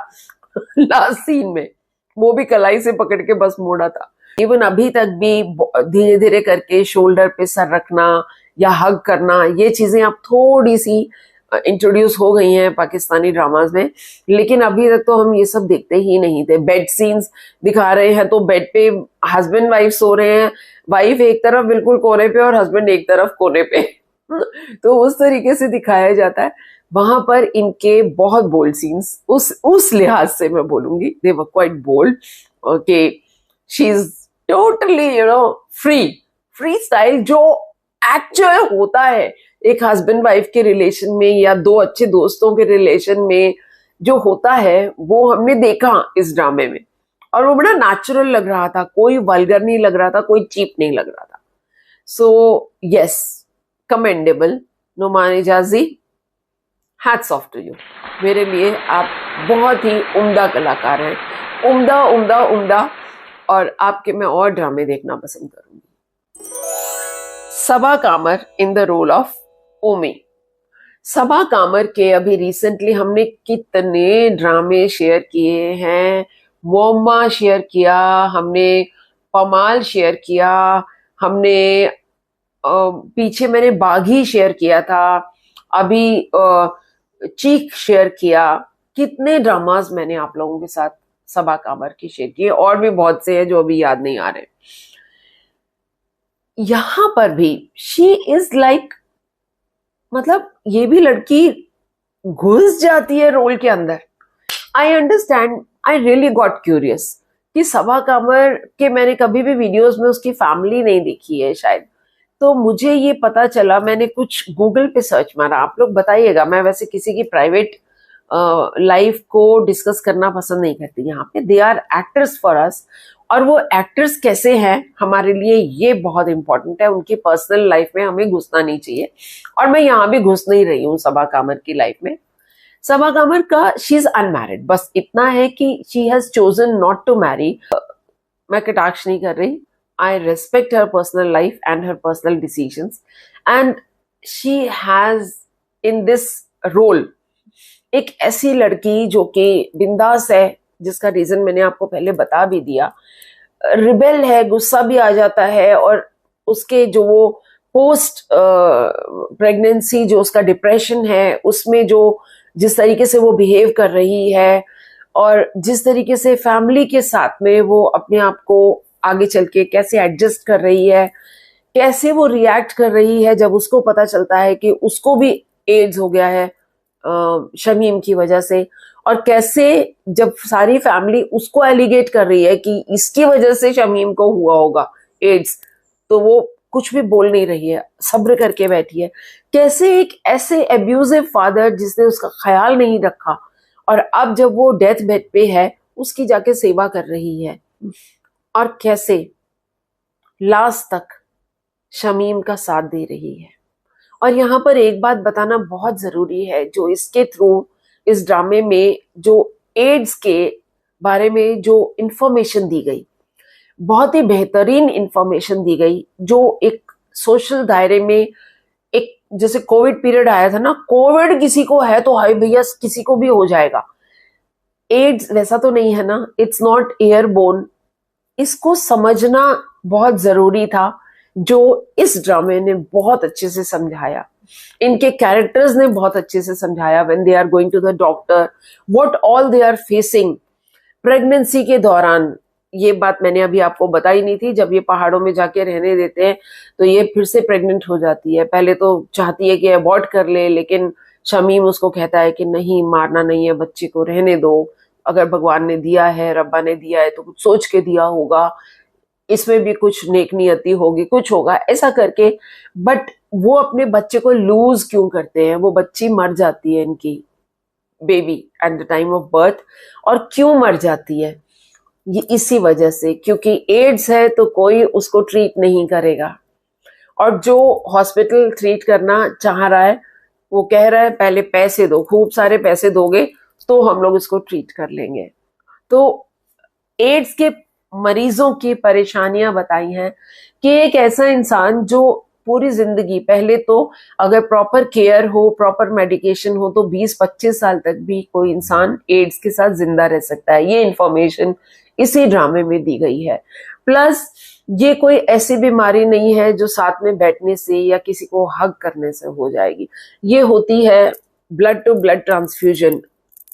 S1: लास्ट सीन में, वो भी कलाई से पकड़ के बस मोड़ा था। इवन अभी तक भी धीरे धीरे करके शोल्डर पे सर रखना या हग करना, ये चीजें अब थोड़ी सी इंट्रोड्यूस हो गई हैं पाकिस्तानी ड्रामाज में, लेकिन अभी तक तो हम ये सब देखते ही नहीं थे। बेड सीन्स दिखा रहे हैं तो बेड पे हस्बैंड वाइफ सो रहे हैं, वाइफ एक तरफ बिल्कुल कोने पे और हस्बैंड एक तरफ कोने पे तो उस तरीके से दिखाया जाता है। वहां पर इनके बहुत बोल्ड सीन्स, उस लिहाज से मैं बोलूंगी they were quite bold. Okay, she is totally free style, जो एक्चुअल होता है एक हस्बैंड वाइफ के रिलेशन में या दो अच्छे दोस्तों के रिलेशन में जो होता है, वो हमने देखा इस ड्रामे में, और वो बड़ा नेचुरल लग रहा था, कोई वल्गर नहीं लग रहा था, कोई चीप नहीं लग रहा था। So yes, commendable Nauman Ijaz, hats off to you. मेरे लिए आप बहुत ही उम्दा कलाकार हैं, उम्दा उम्दा उम्दा, और आपके मैं और ड्रामे देखना पसंद करूंगी। सबा कामर इन द रोल ऑफ उमी। सबा कामर के अभी रिसेंटली हमने कितने ड्रामे शेयर किए हैं, मोम्मा शेयर किया हमने, पमाल शेयर किया हमने, पीछे मैंने बागी शेयर किया था, अभी चीख शेयर किया, कितने ड्रामास मैंने आप लोगों के साथ सबा कामर की शेयर किए, और भी बहुत से हैं जो अभी याद नहीं आ रहे। यहां पर भी शी इज लाइक, मतलब ये भी लड़की घुस जाती है रोल के अंदर। I understand, I really got curious कि सबा कामर के मैंने कभी भी वीडियोस में उसकी फैमिली नहीं देखी है शायद, तो मुझे ये पता चला, मैंने कुछ गूगल पे सर्च मारा, आप लोग बताइएगा, मैं वैसे किसी की प्राइवेट लाइफ को डिस्कस करना पसंद नहीं करती यहाँ पे, they are actors for us, और वो एक्टर्स कैसे हैं हमारे लिए ये बहुत इंपॉर्टेंट है, उनकी पर्सनल लाइफ में हमें घुसना नहीं चाहिए, और मैं यहाँ भी घुस नहीं रही हूँ सबा कामर की लाइफ में। सबा कामर का शी इज अनमैरिड, बस इतना है कि she has chosen not to marry. मैं कटाक्ष नहीं कर रही, I respect her personal life and her personal decisions, and she has in this role एक ऐसी लड़की जो कि बिंदास है, जिसका रीजन मैंने आपको पहले बता भी दिया, रिबेल है, गुस्सा भी आ जाता है, और उसके जो वो पोस्ट प्रेगनेंसी जो उसका डिप्रेशन है उसमें जो जिस तरीके से वो बिहेव कर रही है, और जिस तरीके से फैमिली के साथ में वो अपने आप को आगे चल के कैसे एडजस्ट कर रही है, कैसे वो रिएक्ट कर रही है जब उसको पता चलता है कि उसको भी एड्स हो गया है शमीम की वजह से, और कैसे जब सारी फैमिली उसको एलिगेट कर रही है कि इसकी वजह से शमीम को हुआ होगा एड्स, तो वो कुछ भी बोल नहीं रही है, सब्र करके बैठी है। कैसे एक ऐसे एब्यूजिव फादर जिसने उसका ख्याल नहीं रखा, और अब जब वो डेथ बेड पे है उसकी जाके सेवा कर रही है, और कैसे लास्ट तक शमीम का साथ दे रही है। और यहाँ पर एक बात बताना बहुत जरूरी है, जो इसके थ्रू इस ड्रामे में जो एड्स के बारे में जो इंफॉर्मेशन दी गई, बहुत ही बेहतरीन इंफॉर्मेशन दी गई, जो एक सोशल दायरे में, एक जैसे कोविड पीरियड आया था ना, कोविड किसी को है तो हाय भैया किसी को भी हो जाएगा, एड्स वैसा तो नहीं है ना, इट्स नॉट एयरबोर्न। इसको समझना बहुत जरूरी था, जो इस ड्रामे ने बहुत अच्छे से समझाया, इनके कैरेक्टर्स ने बहुत अच्छे से समझाया। When they are going to the doctor, what all they are facing pregnancy के दौरान, ये बात मैंने अभी आपको बताई नहीं थी, जब ये पहाड़ों में जाके रहने देते हैं तो ये फिर से प्रेग्नेंट हो जाती है, पहले तो चाहती है कि अबॉर्ट कर ले, लेकिन शमीम उसको कहता है कि नहीं, मारना नहीं है बच्चे को, रहने दो, अगर भगवान ने दिया है, रब्बा ने दिया है तो कुछ सोच के दिया होगा, इसमें भी कुछ नेक नियति होगी, कुछ होगा, ऐसा करके। बट वो अपने बच्चे को लूज क्यों करते हैं, वो बच्ची मर जाती है इनकी baby at the time of birth, और क्यों मर जाती है, ये इसी वजह से, क्योंकि एड्स है तो कोई उसको ट्रीट नहीं करेगा, और जो हॉस्पिटल ट्रीट करना चाह रहा है वो कह रहा है पहले पैसे दो, खूब सारे पैसे दोगे तो हम लोग इसको ट्रीट कर लेंगे। तो एड्स के मरीजों की परेशानियां बताई हैं कि एक ऐसा इंसान जो पूरी जिंदगी, पहले तो अगर प्रॉपर केयर हो, प्रॉपर मेडिकेशन हो, तो 20-25 साल तक भी कोई इंसान एड्स के साथ जिंदा रह सकता है। ये इंफॉर्मेशन इसी ड्रामे में दी गई है। प्लस ये कोई ऐसी बीमारी नहीं है जो साथ में बैठने से या किसी को हग करने से हो जाएगी, ये होती है ब्लड टू ब्लड ट्रांसफ्यूजन,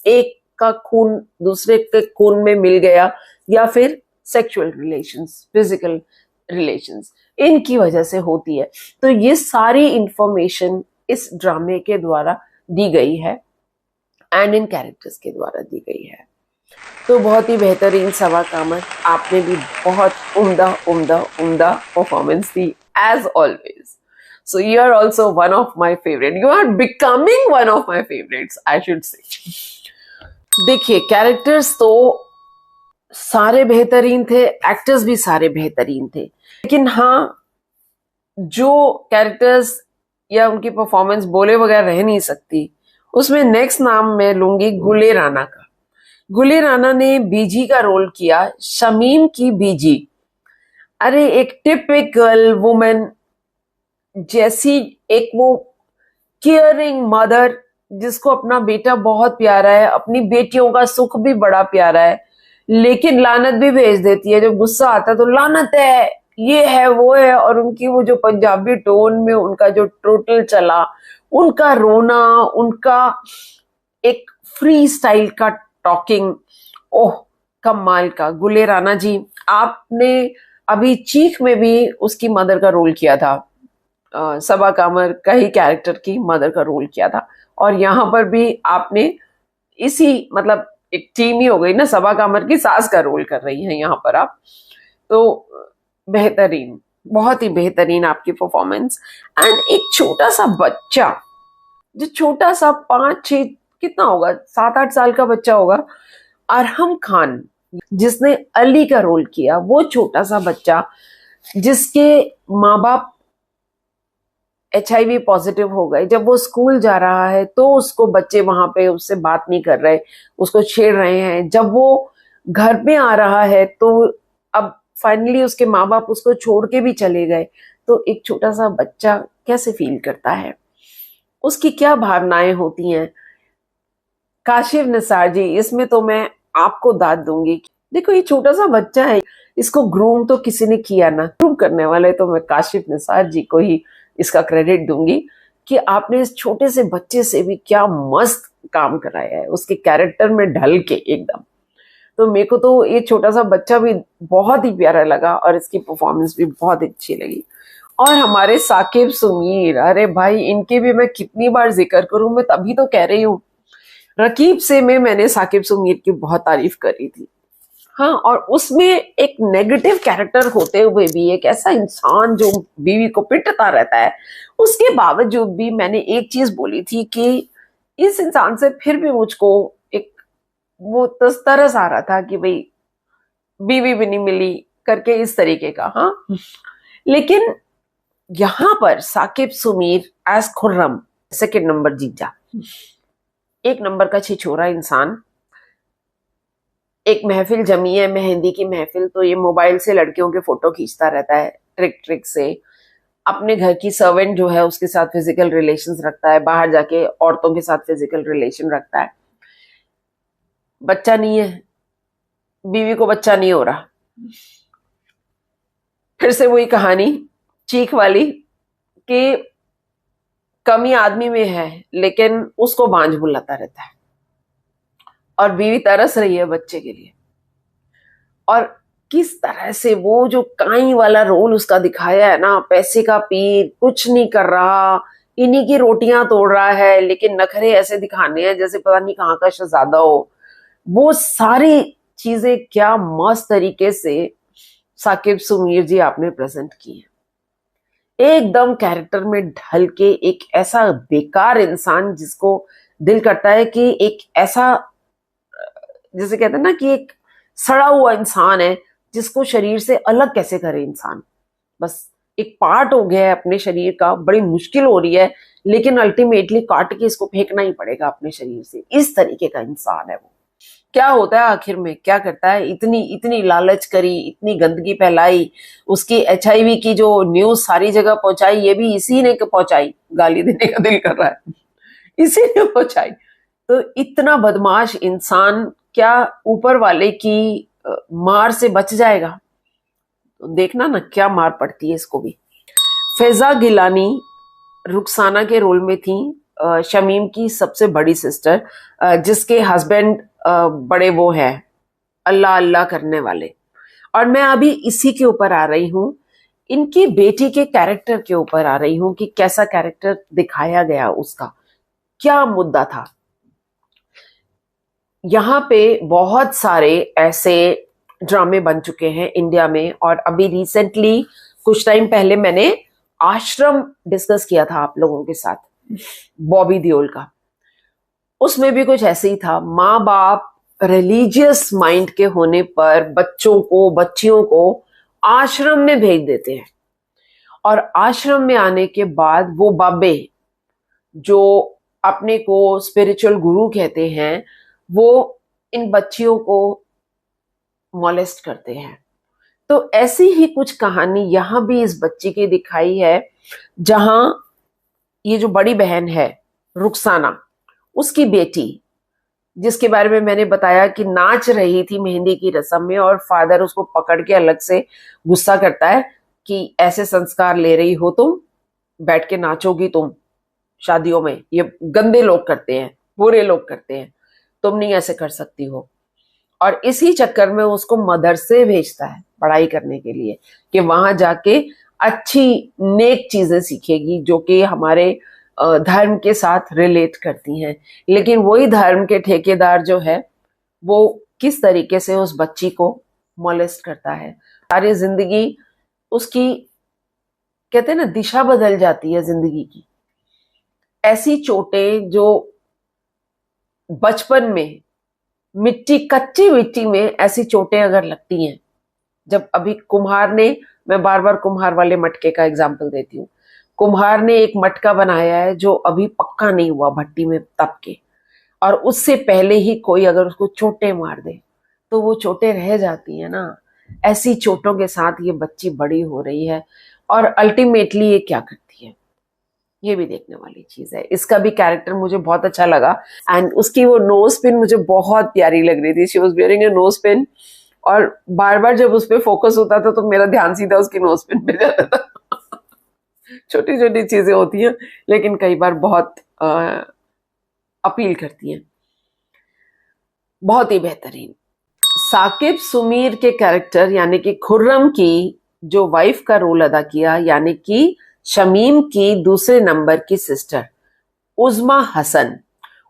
S1: एक का खून दूसरे के खून में मिल गया, या फिर सेक्सुअल रिलेशंस, फिजिकल रिलेशंस, इनकी वजह से होती है। तो ये सारी इंफॉर्मेशन इस ड्रामे के द्वारा दी गई है एंड इन कैरेक्टर्स के द्वारा दी गई है। तो बहुत ही बेहतरीन सबा कामर, आपने भी बहुत उम्दा उम्दा उम्दा परफॉर्मेंस दी as always. So you are also one of my favorite. You are becoming one of my favorites, I should say. देखिए, कैरेक्टर्स तो सारे बेहतरीन थे, एक्टर्स भी सारे बेहतरीन थे, लेकिन हाँ, जो कैरेक्टर्स या उनकी परफॉर्मेंस बोले बगैर रह नहीं सकती, उसमें नेक्स्ट नाम मैं लूंगी गुले राना का। गुले राना ने बीजी का रोल किया, शमीम की बीजी। अरे एक टिपिकल वुमेन जैसी, एक वो केयरिंग मदर जिसको अपना बेटा बहुत प्यारा है, अपनी बेटियों का सुख भी बड़ा प्यारा है, लेकिन लानत भी भेज देती है। जब गुस्सा आता है तो लानत है, ये है, वो है, और उनकी वो जो पंजाबी टोन में उनका जो टोटल चला, उनका रोना, उनका एक फ्री स्टाइल का टॉकिंग, ओह कमाल का। गुले राना जी, आपने अभी चीख में भी उसकी मदर का रोल किया था, सबा कामर का ही कैरेक्टर की मदर का रोल किया था, और यहाँ पर भी आपने इसी, मतलब एक टीम ही हो गई ना, सबा कामर की सास का रोल कर रही हैं यहाँ पर आप। तो बेहतरीन, बहुत ही बेहतरीन आपकी परफॉर्मेंस। एंड एक छोटा सा बच्चा, जो छोटा सा 5-6 कितना होगा, 7-8 साल का बच्चा होगा, अरहम खान जिसने अली का रोल किया, वो छोटा सा बच्चा जिसके माँ बाप HIV पॉजिटिव हो गए, जब वो स्कूल जा रहा है तो उसको बच्चे वहां पे उससे बात नहीं कर रहे, उसको छेड़ रहे हैं। जब वो घर में आ रहा है तो अब फाइनली उसके माँ बाप उसको छोड़ के भी चले गए, तो एक छोटा सा बच्चा कैसे फील करता है, उसकी क्या भावनाएं होती हैं। काशिफ निसार जी, इसमें तो मैं आपको दाद दूंगी। देखो ये छोटा सा बच्चा है, इसको ग्रूम तो किसी ने किया ना, ग्रूम करने वाले तो मैं काशिफ निसार जी को ही इसका क्रेडिट दूंगी कि आपने इस छोटे से बच्चे से भी क्या मस्त काम कराया है, उसके कैरेक्टर में ढल के एकदम। तो मेरे को तो ये छोटा सा बच्चा भी बहुत ही प्यारा लगा और इसकी परफॉर्मेंस भी बहुत अच्छी लगी। और हमारे साकिब सुमीर, अरे भाई इनके भी मैं कितनी बार जिक्र करूं, मैं तभी तो कह रही हूँ। रकीब से मैंने साकिब सुमीर की बहुत तारीफ करी थी। हाँ, और उसमें एक नेगेटिव कैरेक्टर होते हुए भी एक ऐसा इंसान जो बीवी को पिटता रहता है, उसके बावजूद भी मैंने एक चीज बोली थी कि इस इंसान से फिर भी मुझको एक वो तरस आ रहा था कि भाई बीवी भी नहीं मिली करके, इस तरीके का। हाँ, लेकिन यहां पर Saqib Sameer as Khurram 2nd number जीत जा। 1 नंबर का छिछोरा इंसान। एक महफिल जमी है, मेहंदी की महफिल, तो ये मोबाइल से लड़कियों के फोटो खींचता रहता है ट्रिक से। अपने घर की सर्वेंट जो है उसके साथ फिजिकल रिलेशंस रखता है, बाहर जाके औरतों के साथ फिजिकल रिलेशन रखता है। बच्चा नहीं है, बीवी को बच्चा नहीं हो रहा। फिर से वही कहानी चीख वाली कि कमी आदमी में है लेकिन उसको बांझ बुलाता रहता है, और बीवी तरस रही है बच्चे के लिए। और किस तरह से वो जो काई वाला रोल उसका दिखाया है ना, पैसे का पीर, कुछ नहीं कर रहा, इन्हीं की रोटियां तोड़ रहा है, लेकिन नखरे ऐसे दिखाने हैं जैसे पता नहीं कहाँ का शहजादा हो। वो सारी चीजें क्या मस्त तरीके से साकिब सुमीर जी आपने प्रेजेंट की है। एकदम कैरेक्टर में ढल के एक ऐसा बेकार इंसान जिसको दिल करता है कि एक ऐसा, जैसे कहते हैं ना कि एक सड़ा हुआ इंसान है जिसको शरीर से अलग कैसे करे इंसान, बस एक पार्ट हो गया है अपने शरीर का, बड़ी मुश्किल हो रही है, लेकिन अल्टीमेटली काट के इसको फेंकना ही पड़ेगा अपने शरीर से। इस तरीके का इंसान है वो। क्या होता है आखिर में, क्या करता है, इतनी इतनी लालच करी, इतनी गंदगी फैलाई, उसकी HIV की जो न्यूज सारी जगह पहुंचाई, ये भी इसी ने पहुंचाई, गाली देने का दिल कर रहा है, इसी ने पहुंचाई। तो इतना बदमाश इंसान क्या ऊपर वाले की मार से बच जाएगा? तो देखना ना क्या मार पड़ती है इसको भी। फैजा गिलानी रुखसाना के रोल में थी, शमीम की सबसे बड़ी सिस्टर, जिसके हस्बैंड बड़े वो है अल्लाह अल्लाह करने वाले। और मैं अभी इसी के ऊपर आ रही हूँ, इनकी बेटी के कैरेक्टर के ऊपर आ रही हूँ कि कैसा कैरेक्टर दिखाया गया, उसका क्या मुद्दा था। यहाँ पे बहुत सारे ऐसे ड्रामे बन चुके हैं इंडिया में, और अभी रिसेंटली कुछ टाइम पहले मैंने आश्रम डिस्कस किया था आप लोगों के साथ, बॉबी देओल का। उसमें भी कुछ ऐसे ही था, माँ बाप रिलीजियस माइंड के होने पर बच्चों को, बच्चियों को आश्रम में भेज देते हैं, और आश्रम में आने के बाद वो बाबे जो अपने को स्पिरिचुअल गुरु कहते हैं, वो इन बच्चियों को मॉलेस्ट करते हैं। तो ऐसी ही कुछ कहानी यहां भी इस बच्ची की दिखाई है, जहां ये जो बड़ी बहन है रुखसाना, उसकी बेटी, जिसके बारे में मैंने बताया कि नाच रही थी मेहंदी की रस्म में, और फादर उसको पकड़ के अलग से गुस्सा करता है कि ऐसे संस्कार ले रही हो तुम, बैठ के नाचोगी तुम शादियों में, ये गंदे लोग करते हैं, बुरे लोग करते हैं, तुम नहीं ऐसे कर सकती हो। और इसी चक्कर में उसको मदरसे भेजता है पढ़ाई करने के लिए, कि वहां जाके अच्छी नेक चीजें सीखेगी जो कि हमारे धर्म के साथ रिलेट करती हैं। लेकिन वही धर्म के ठेकेदार जो है वो किस तरीके से उस बच्ची को मोलेस्ट करता है। सारी जिंदगी उसकी, कहते हैं ना, दिशा बदल जाती है जिंदगी की। ऐसी चोटें जो बचपन में मिट्टी, कच्ची मिट्टी में ऐसी चोटें अगर लगती हैं, जब अभी कुम्हार ने, मैं बार बार कुम्हार वाले मटके का एग्जाम्पल देती हूँ, कुम्हार ने एक मटका बनाया है जो अभी पक्का नहीं हुआ भट्टी में तप के, और उससे पहले ही कोई अगर उसको चोटें मार दे तो वो चोटें रह जाती है ना। ऐसी चोटों के साथ ये बच्ची बड़ी हो रही है, और अल्टीमेटली ये क्या करती है, ये भी देखने वाली चीज है। इसका भी कैरेक्टर मुझे बहुत अच्छा लगा, एंड उसकी वो नोज पिन मुझे बहुत प्यारी लग रही थी। She was wearing A nose pin, और बार बार जब उस पर फोकस होता था तो मेरा ध्यान सीधा उसकी नोज पिन पे जाता था। छोटी छोटी चीजें होती हैं लेकिन कई बार बहुत अपील करती हैं। बहुत ही बेहतरीन। साकिब सुमीर के कैरेक्टर यानी कि खुर्रम की जो वाइफ का रोल अदा किया, यानी कि शमीम की दूसरे नंबर की सिस्टर उज़्मा हसन।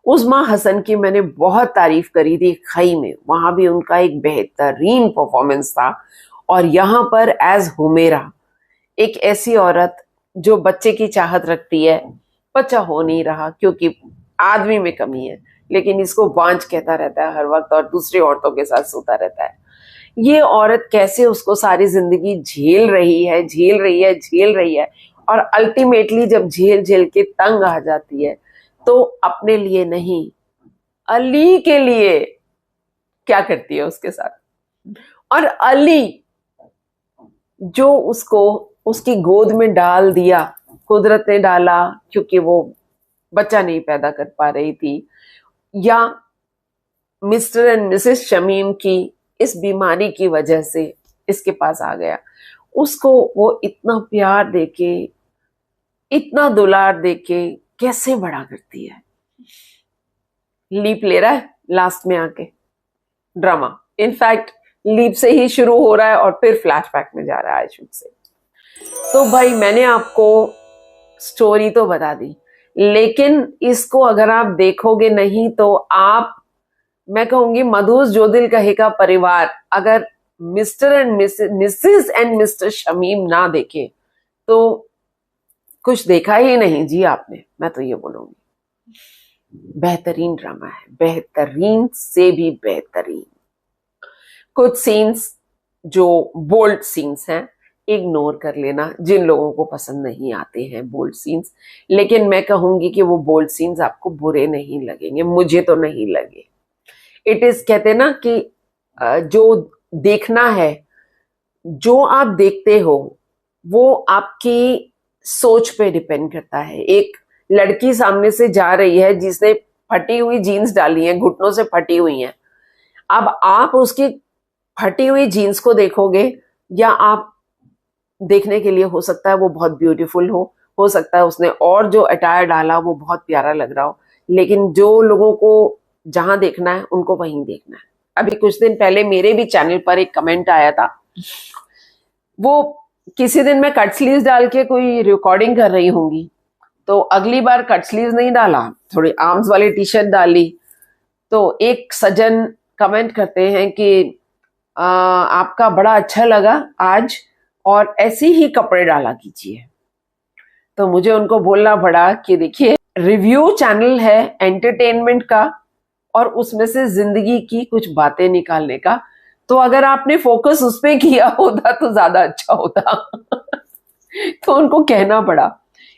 S1: उज़्मा हसन की मैंने बहुत तारीफ करी थी खई में, वहां भी उनका एक बेहतरीन परफॉर्मेंस था। और यहाँ पर एज हुमेरा, एक ऐसी औरत जो बच्चे की चाहत रखती है, बच्चा हो नहीं रहा क्योंकि आदमी में कमी है, लेकिन इसको बांझ कहता रहता है हर वक्त और दूसरी औरतों के साथ सोता रहता है। ये औरत कैसे उसको सारी जिंदगी झेल रही है, झेल रही है, झेल रही है, और अल्टीमेटली जब झेल झेल के तंग आ जाती है तो अपने लिए नहीं, अली के लिए क्या करती है उसके साथ। और अली जो उसको उसकी गोद में डाल दिया, कुदरत ने डाला क्योंकि वो बच्चा नहीं पैदा कर पा रही थी, या मिस्टर एंड मिसेस शमीम की इस बीमारी की वजह से इसके पास आ गया, उसको वो इतना प्यार देके, इतना दुलार देके कैसे बड़ा करती है। लीप ले रहा है लास्ट में आके ड्रामा, इनफैक्ट लीप से ही शुरू हो रहा है और फिर फ्लैशबैक में जा रहा है शुरू से। तो भाई मैंने आपको स्टोरी तो बता दी, लेकिन इसको अगर आप देखोगे नहीं तो आप, मैं कहूंगी मधुस जो दिल कहे का परिवार अगर mister and Mrs and mister Shamim ना देखे तो कुछ देखा ही नहीं जी आपने, मैं तो ये बोलूंगी। बेहतरीन ड्रामा है, बेहतरीन से भी बेहतरीन। कुछ सीन्स जो बोल्ड सीन्स हैं इग्नोर कर लेना, जिन लोगों को पसंद नहीं आते हैं बोल्ड सीन्स, लेकिन मैं कहूंगी कि वो बोल्ड सीन्स आपको बुरे नहीं लगेंगे, मुझे तो नहीं लगे। इट इज, कहते ना कि जो देखना है, जो आप देखते हो वो आपकी सोच पे डिपेंड करता है। एक लड़की सामने से जा रही है जिसने फटी हुई जीन्स डाली है, घुटनों से फटी हुई है, अब आप उसकी फटी हुई जीन्स को देखोगे, या आप देखने के लिए हो सकता है वो बहुत ब्यूटीफुल हो सकता है उसने और जो अटायर डाला वो बहुत प्यारा लग रहा हो, लेकिन जो लोगों को जहां देखना है उनको वहीं देखना है। अभी कुछ दिन पहले मेरे भी चैनल पर एक कमेंट आया था, वो किसी दिन मैं कट स्लीव्स डाल के कोई रिकॉर्डिंग कर रही होंगी, तो अगली बार कट स्लीव्स नहीं डाला, थोड़ी आर्म्स वाली टी शर्ट डाली, तो एक सज्जन कमेंट करते हैं कि आपका बड़ा अच्छा लगा आज और ऐसे ही कपड़े डाला कीजिए। तो मुझे उनको बोलना पड़ा कि देखिए, रिव्यू चैनल है एंटरटेनमेंट का और उसमें से जिंदगी की कुछ बातें निकालने का, तो अगर आपने फोकस उस पर किया होता तो ज्यादा अच्छा होता। तो उनको कहना पड़ा।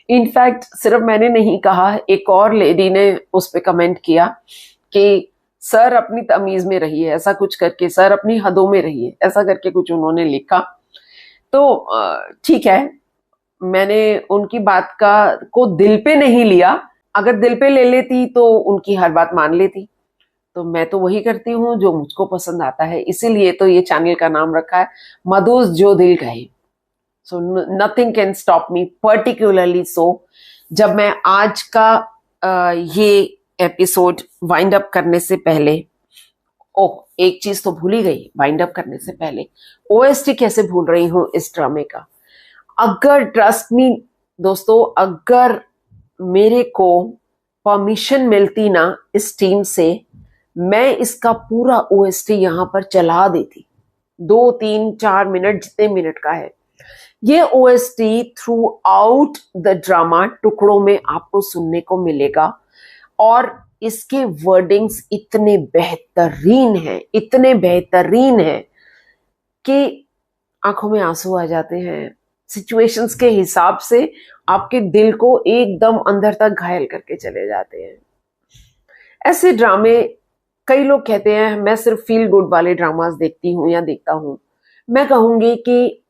S1: इनफैक्ट सिर्फ मैंने नहीं कहा, एक और लेडी ने उस पर कमेंट किया कि सर अपनी तमीज में रहिए, ऐसा कुछ करके, सर अपनी हदों में रहिए, ऐसा करके कुछ उन्होंने लिखा। तो ठीक है, मैंने उनकी बात को दिल पे नहीं लिया, अगर दिल पे ले लेती तो उनकी हर बात मान लेती। तो मैं तो वही करती हूँ जो मुझको पसंद आता है, इसीलिए तो ये चैनल का नाम रखा है मधुस जो दिल कहे। So nothing can stop me, particularly so. जब मैं आज का ये एपिसोड वाइंड अप करने से पहले, ओह एक चीज तो भूल ही गई, वाइंड अप करने से पहले ओएसटी कैसे भूल रही हूँ इस ड्रामे का। अगर ट्रस्ट मी दोस्तों, अगर मेरे को परमिशन मिलती ना इस टीम से, मैं इसका पूरा ओएसटी यहाँ पर चला देती, 2-3-4 मिनट जितने मिनट का है। ये OST through out the drama टुकड़ों में आपको सुनने को मिलेगा और इसके वर्डिंग्स इतने बेहतरीन हैं कि आंखों में आंसू आ जाते हैं। सिचुएशंस के हिसाब से आपके दिल को एकदम अंदर तक घायल करके चले जाते हैं। ऐसे ड्रामे, कई लोग कहते हैं मैं सिर्फ फील गुड वाले ड्रामास देखती हूँ या देखता हूँ। मैं कहूंगी कि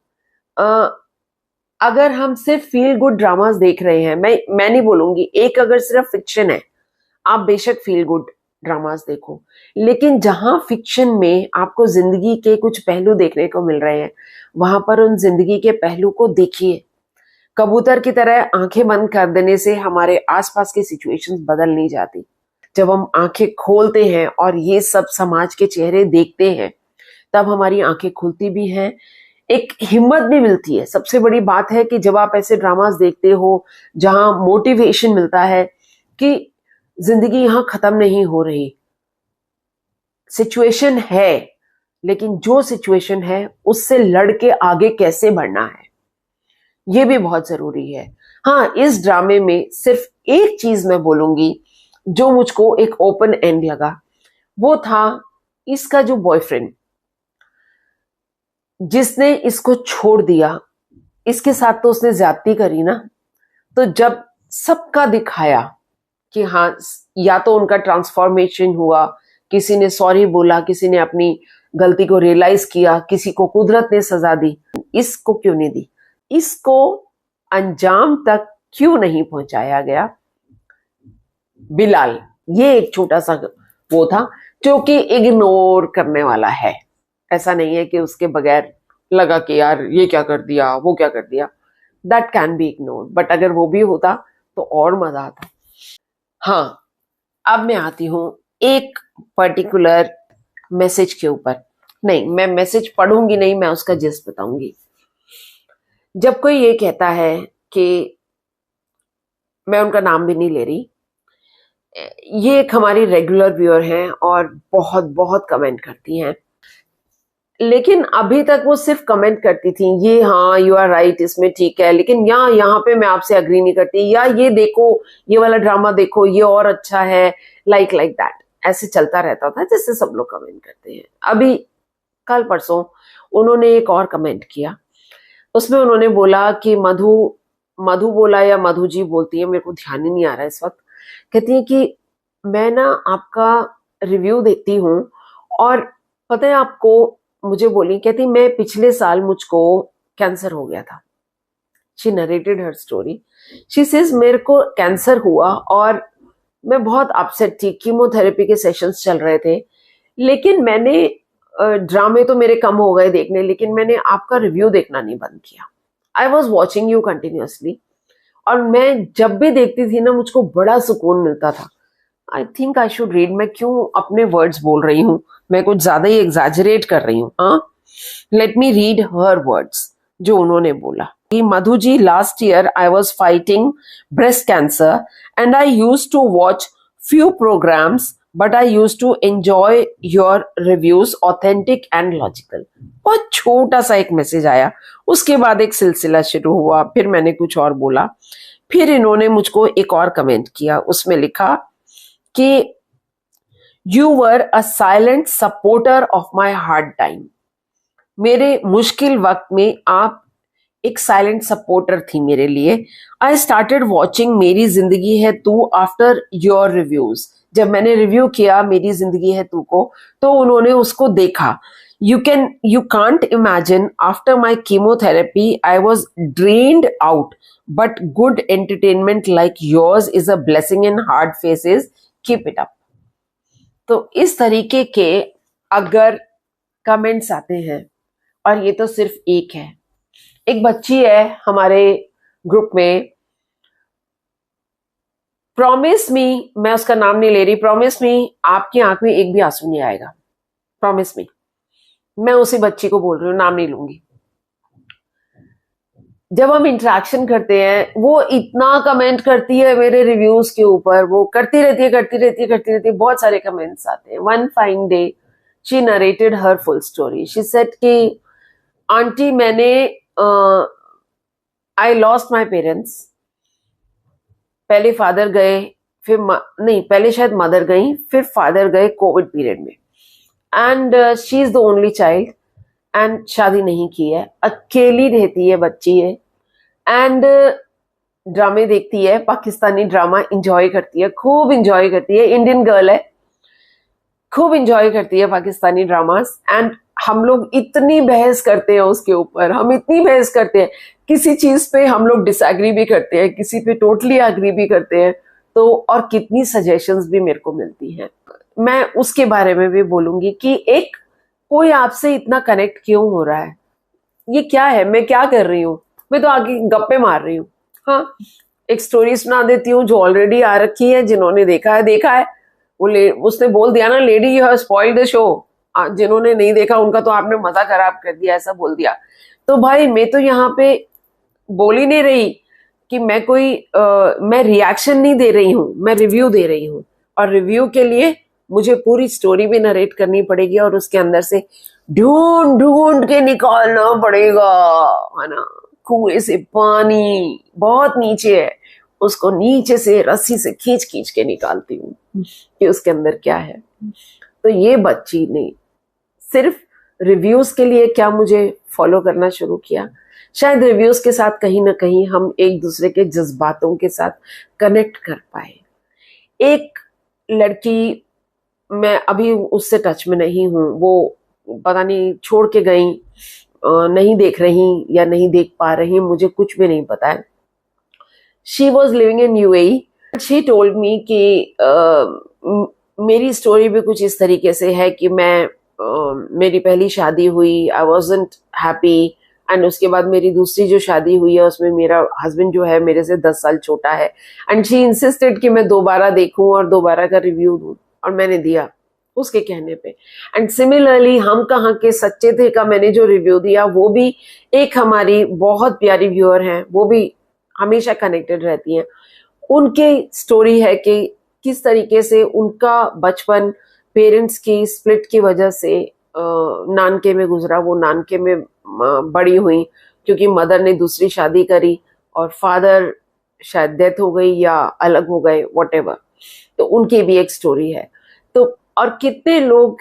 S1: अगर हम सिर्फ फील गुड ड्रामास देख रहे हैं, मैं नहीं बोलूंगी, एक अगर सिर्फ फिक्शन है, आप बेशक फील गुड ड्रामास देखो, लेकिन जहां फिक्शन में आपको जिंदगी के कुछ पहलू देखने को मिल रहे हैं, वहां पर उन जिंदगी के पहलू को देखिए। कबूतर की तरह आंखें बंद कर देने से हमारे आसपास की सिचुएशंस बदल नहीं जाती। जब हम आंखें खोलते हैं और ये सब समाज के चेहरे देखते हैं, तब हमारी आंखें खुलती भी हैं, एक हिम्मत भी मिलती है। सबसे बड़ी बात है कि जब आप ऐसे ड्रामास देखते हो जहां मोटिवेशन मिलता है कि जिंदगी यहां खत्म नहीं हो रही, सिचुएशन है, लेकिन जो सिचुएशन है उससे लड़के आगे कैसे बढ़ना है, ये भी बहुत जरूरी है। हाँ, इस ड्रामे में सिर्फ एक चीज मैं बोलूंगी जो मुझको एक ओपन एंड लगा, वो था इसका जो बॉयफ्रेंड जिसने इसको छोड़ दिया, इसके साथ तो उसने ज्यादती करी ना। तो जब सबका दिखाया कि हाँ, या तो उनका ट्रांसफॉर्मेशन हुआ, किसी ने सॉरी बोला, किसी ने अपनी गलती को रियलाइज किया, किसी को कुदरत ने सजा दी, इसको क्यों नहीं दी? इसको अंजाम तक क्यों नहीं पहुंचाया गया? बिलाल, ये एक छोटा सा वो था जो कि इग्नोर करने वाला है। ऐसा नहीं है कि उसके बगैर लगा कि यार ये क्या कर दिया, वो क्या कर दिया, that can be ignored, but अगर वो भी होता तो और मजा आता। हाँ, अब मैं आती हूं एक पर्टिकुलर मैसेज के ऊपर। नहीं, मैं मैसेज पढ़ूंगी नहीं, मैं उसका जिस्ट बताऊंगी। जब कोई ये कहता है कि, मैं उनका नाम भी नहीं ले रही, ये एक हमारी रेगुलर व्यूअर हैं और बहुत बहुत कमेंट करती हैं, लेकिन अभी तक वो सिर्फ कमेंट करती थी, ये हाँ यू आर राइट, इसमें ठीक है, लेकिन यहाँ पे मैं आपसे अग्री नहीं करती, या ये देखो, ये वाला ड्रामा देखो, ये और अच्छा है, लाइक दैट। ऐसे चलता रहता था जैसे सब लोग कमेंट करते हैं। अभी कल परसों उन्होंने एक और कमेंट किया, उसमें उन्होंने बोला कि मधु बोला या मधु जी बोलती है, मेरे को ध्यान ही नहीं आ रहा है इस वक्त, कहती है कि मैं ना आपका रिव्यू देखती हूँ और पता है आपको, मुझे बोली, कहती मैं पिछले साल मुझको कैंसर हो गया था। She narrated her story. She says मेरे को कैंसर हुआ और मैं बहुत अपसेट थी, कीमोथेरेपी के सेशंस चल रहे थे, लेकिन मैंने ड्रामे तो मेरे कम हो गए देखने, लेकिन मैंने आपका रिव्यू देखना नहीं बंद किया। I was watching you continuously, और मैं जब भी देखती थी ना, मुझको बड़ा सुकून मिलता था। I think I should read, मैं क्यों अपने वर्ड्स बोल रही हूँ, मैं कुछ ज्यादा ही एग्जैजरेट कर रही हूँ। हाँ, let me read her words जो उन्होंने बोला कि Madhu ji, last year I was fighting breast cancer and I used to watch few programs, but I used to enjoy your reviews, authentic and logical. बहुत छोटा सा एक मैसेज आया, उसके बाद एक सिलसिला शुरू हुआ, फिर मैंने कुछ और बोला, फिर इन्होंने मुझको एक और कमेंट किया, उसमें लिखा कि you were a silent supporter of my hard time. मेरे मुश्किल वक्त में आप एक साइलेंट सपोर्टर थी मेरे लिए। आई स्टार्टेड वॉचिंग मेरी जिंदगी है तू आफ्टर योर रिव्यूज। जब मैंने रिव्यू किया मेरी जिंदगी है तू को, तो उन्होंने उसको देखा। You can't imagine after my chemotherapy I was drained out, but good entertainment like yours is a blessing in hard faces, keep it up. तो इस तरीके के अगर कमेंट्स आते हैं, और ये तो सिर्फ एक है, एक बच्ची है हमारे ग्रुप में, प्रॉमिस मी, मैं उसका नाम नहीं ले रही, प्रॉमिस मी आपकी आंख में एक भी आंसू नहीं आएगा, प्रॉमिस मी। मैं उसी बच्ची को बोल रही हूँ, नाम नहीं लूंगी। जब हम इंटरेक्शन करते हैं वो इतना कमेंट करती है मेरे रिव्यूज के ऊपर, वो करती रहती है, बहुत सारे कमेंट्स आते हैं। One fine day she narrated her full story. She said कि आंटी मैंने आई लॉस्ट माई पेरेंट्स, पहले फादर गए, फिर नहीं पहले शायद मदर गई, फिर फादर गए कोविड पीरियड में, and she is the only child, and शादी नहीं की है, अकेली रहती है, बच्ची है, एंड ड्रामे देखती है, पाकिस्तानी ड्रामा इंजॉय करती है, खूब इंजॉय करती है, इंडियन गर्ल है, खूब इंजॉय करती है पाकिस्तानी ड्रामास। एंड हम लोग इतनी बहस करते हैं उसके ऊपर, हम इतनी बहस करते हैं, किसी चीज पे हम लोग डिसएग्री भी करते हैं, किसी पे टोटली एग्री भी करते हैं, तो और कितनी सजेशंस भी मेरे को मिलती हैं। मैं उसके बारे में भी बोलूंगी कि एक कोई आपसे इतना कनेक्ट क्यों हो रहा है, ये क्या है, मैं क्या कर रही हूँ, मैं तो आगे गप्पे मार रही हूँ। हाँ, एक स्टोरी सुना देती हूँ जो ऑलरेडी आ रखी है, जिन्होंने देखा है वो उसने बोल दिया ना, lady you have spoiled the show, जिन्होंने नहीं देखा उनका तो आपने मजा खराब कर दिया, ऐसा बोल दिया। तो भाई मैं तो यहाँ पे बोल ही नहीं रही कि मैं कोई मैं रिएक्शन नहीं दे रही हूँ, मैं रिव्यू दे रही हूँ, और रिव्यू के लिए मुझे पूरी स्टोरी भी नरेट करनी पड़ेगी और उसके अंदर से ढूंढ ढूंढ के निकालना पड़ेगा, है ना। कुएं से पानी बहुत नीचे है, उसको नीचे से रस्सी से खींच खींच के निकालती हूँ कि उसके अंदर क्या है। तो ये बच्ची ने सिर्फ रिव्यूज के लिए क्या मुझे फॉलो करना शुरू किया, शायद रिव्यूज के साथ कहीं ना कहीं हम एक दूसरे के जज्बातों के साथ कनेक्ट कर पाए। एक लड़की, मैं अभी उससे टच में नहीं हूँ, वो पता नहीं छोड़ के गई, नहीं देख रही या नहीं देख पा रही, मुझे कुछ भी नहीं पता है। She was living in UAE, she told मी कि मेरी स्टोरी भी कुछ इस तरीके से है कि मैं मेरी पहली शादी हुई, आई वॉजंट हैप्पी, एंड उसके बाद मेरी दूसरी जो शादी हुई है उसमें मेरा हस्बैंड जो है मेरे से 10 साल छोटा है, एंड शी इंसिस्टेड कि मैं दोबारा देखूं और दोबारा का रिव्यू दूं, और मैंने दिया उसके कहने पे। एंड सिमिलरली हम कहाँ के सच्चे थे का मैंने जो रिव्यू दिया, वो भी एक हमारी बहुत प्यारी व्यूअर हैं, वो भी हमेशा कनेक्टेड रहती हैं, उनकी स्टोरी है कि किस तरीके से उनका बचपन पेरेंट्स की स्प्लिट की वजह से नानके में गुजरा, वो नानके में बड़ी हुई क्योंकि मदर ने दूसरी शादी करी और फादर शायद डेथ हो गई या अलग हो गए, व्हाटएवर। तो उनकी भी एक स्टोरी है। तो और कितने लोग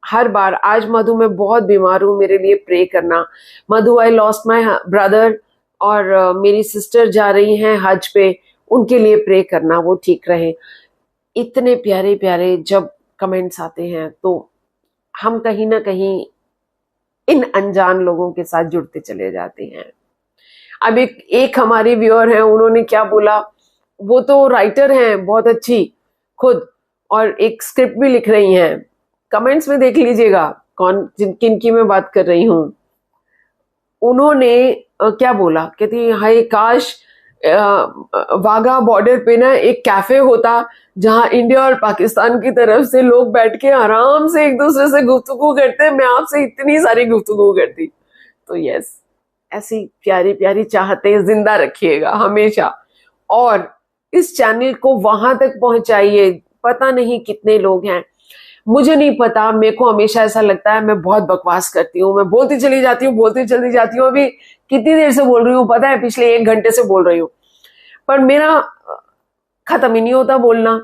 S1: हर बार, आज मधु मैं बहुत बीमार हूँ, मेरे लिए प्रे करना, मधु आई लॉस्ट माई ब्रदर, और मेरी सिस्टर जा रही हैं हज पे, उनके लिए प्रे करना, वो ठीक रहे। इतने प्यारे प्यारे जब कमेंट्स आते हैं तो हम कहीं ना कहीं इन अनजान लोगों के साथ जुड़ते चले जाते हैं। अब एक हमारी व्यूअर है, उन्होंने क्या बोला, वो तो राइटर हैं बहुत अच्छी खुद, और एक स्क्रिप्ट भी लिख रही हैं, कमेंट्स में देख लीजिएगा कौन किनकी मैं बात कर रही हूँ। उन्होंने क्या बोला, कहती हाय काश वाघा बॉर्डर पे ना एक कैफे होता जहां इंडिया और पाकिस्तान की तरफ से लोग बैठ के आराम से एक दूसरे से गुफ्तगू करते, मैं आपसे इतनी सारी गुफ्तगू करती। तो यस, ऐसी प्यारी प्यारी चाहतें जिंदा रखिएगा हमेशा, और इस चैनल को वहां तक पहुंचाइए। पता नहीं कितने लोग हैं, मुझे नहीं पता, मेरे को हमेशा ऐसा लगता है मैं बहुत बकवास करती हूँ, मैं बोलती चली जाती हूँ, बोलती चली जाती हूँ। अभी कितनी देर से बोल रही हूँ पता है, पिछले 1 घंटे से बोल रही हूँ, पर मेरा खत्म ही नहीं होता बोलना।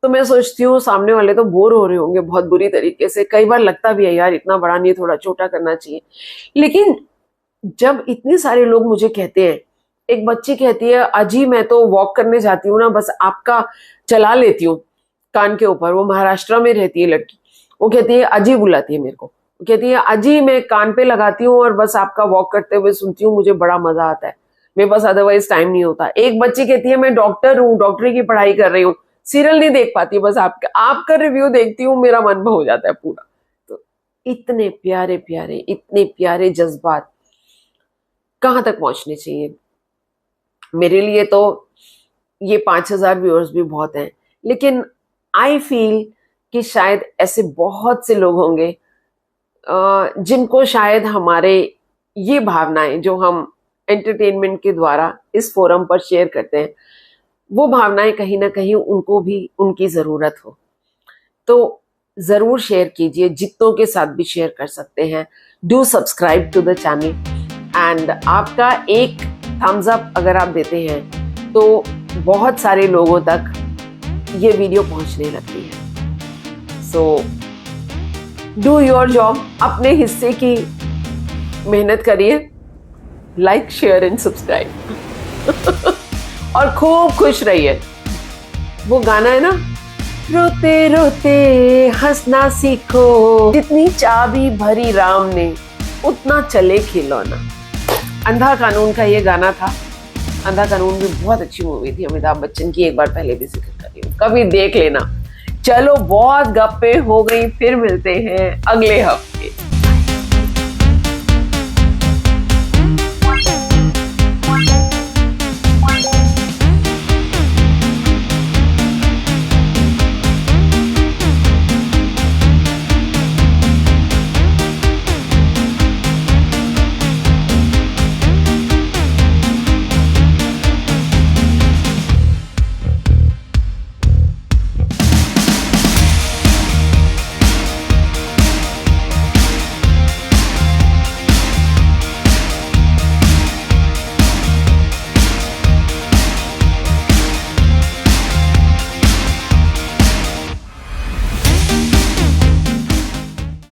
S1: तो मैं सोचती हूँ सामने वाले तो बोर हो रहे होंगे बहुत बुरी तरीके से, कई बार लगता भी है यार इतना बड़ा नहीं, थोड़ा छोटा करना चाहिए। लेकिन जब इतने सारे लोग मुझे कहते हैं, एक बच्ची कहती है अजी मैं तो वॉक करने जाती हूँ ना, बस आपका चला लेती हूँ कान के ऊपर, वो महाराष्ट्र में रहती है लड़की, वो कहती है अजी बुलाती है मेरे को, वो कहती है अजी मैं कान पे लगाती हूँ और बस आपका वॉक करते हुए सुनती हूँ, मुझे बड़ा मजा आता है, मेरे पास अदरवाइज टाइम नहीं होता। एक बच्ची कहती है मैं डॉक्टर हूँ, डॉक्टरी की पढ़ाई कर रही हूँ, सीरियल नहीं देख पाती, बस आपका रिव्यू देखती हूँ, मेरा मन हो जाता है पूरा। तो इतने प्यारे प्यारे, इतने प्यारे जज्बात कहाँ तक पहुंचने चाहिए। मेरे लिए तो ये 5000 व्यूअर्स भी बहुत हैं, लेकिन आई फील कि शायद ऐसे बहुत से लोग होंगे जिनको शायद हमारे ये भावनाएं जो हम एंटरटेनमेंट के द्वारा इस फोरम पर शेयर करते हैं, वो भावनाएं कहीं ना कहीं उनको भी उनकी ज़रूरत हो। तो ज़रूर शेयर कीजिए, जितनों के साथ भी शेयर कर सकते हैं। Do subscribe to the channel and आपका एक थम्स अप अगर आप देते हैं तो बहुत सारे लोगों तक ये वीडियो पहुंचने लगती है। सो डू योर जॉब, अपने हिस्से की मेहनत करिए, लाइक शेयर एंड सब्सक्राइब और खूब खुश रहिए। वो गाना है ना, रोते रोते हंसना सीखो, जितनी चाबी भरी राम ने उतना चले खिलौना। अंधा कानून का ये गाना था। अंधा कानून भी बहुत अच्छी मूवी थी अमिताभ बच्चन की, एक बार पहले भी जिक्र कर रही हूँ, कभी देख लेना। चलो बहुत गप्पे हो गई, फिर मिलते हैं अगले हफ्ते।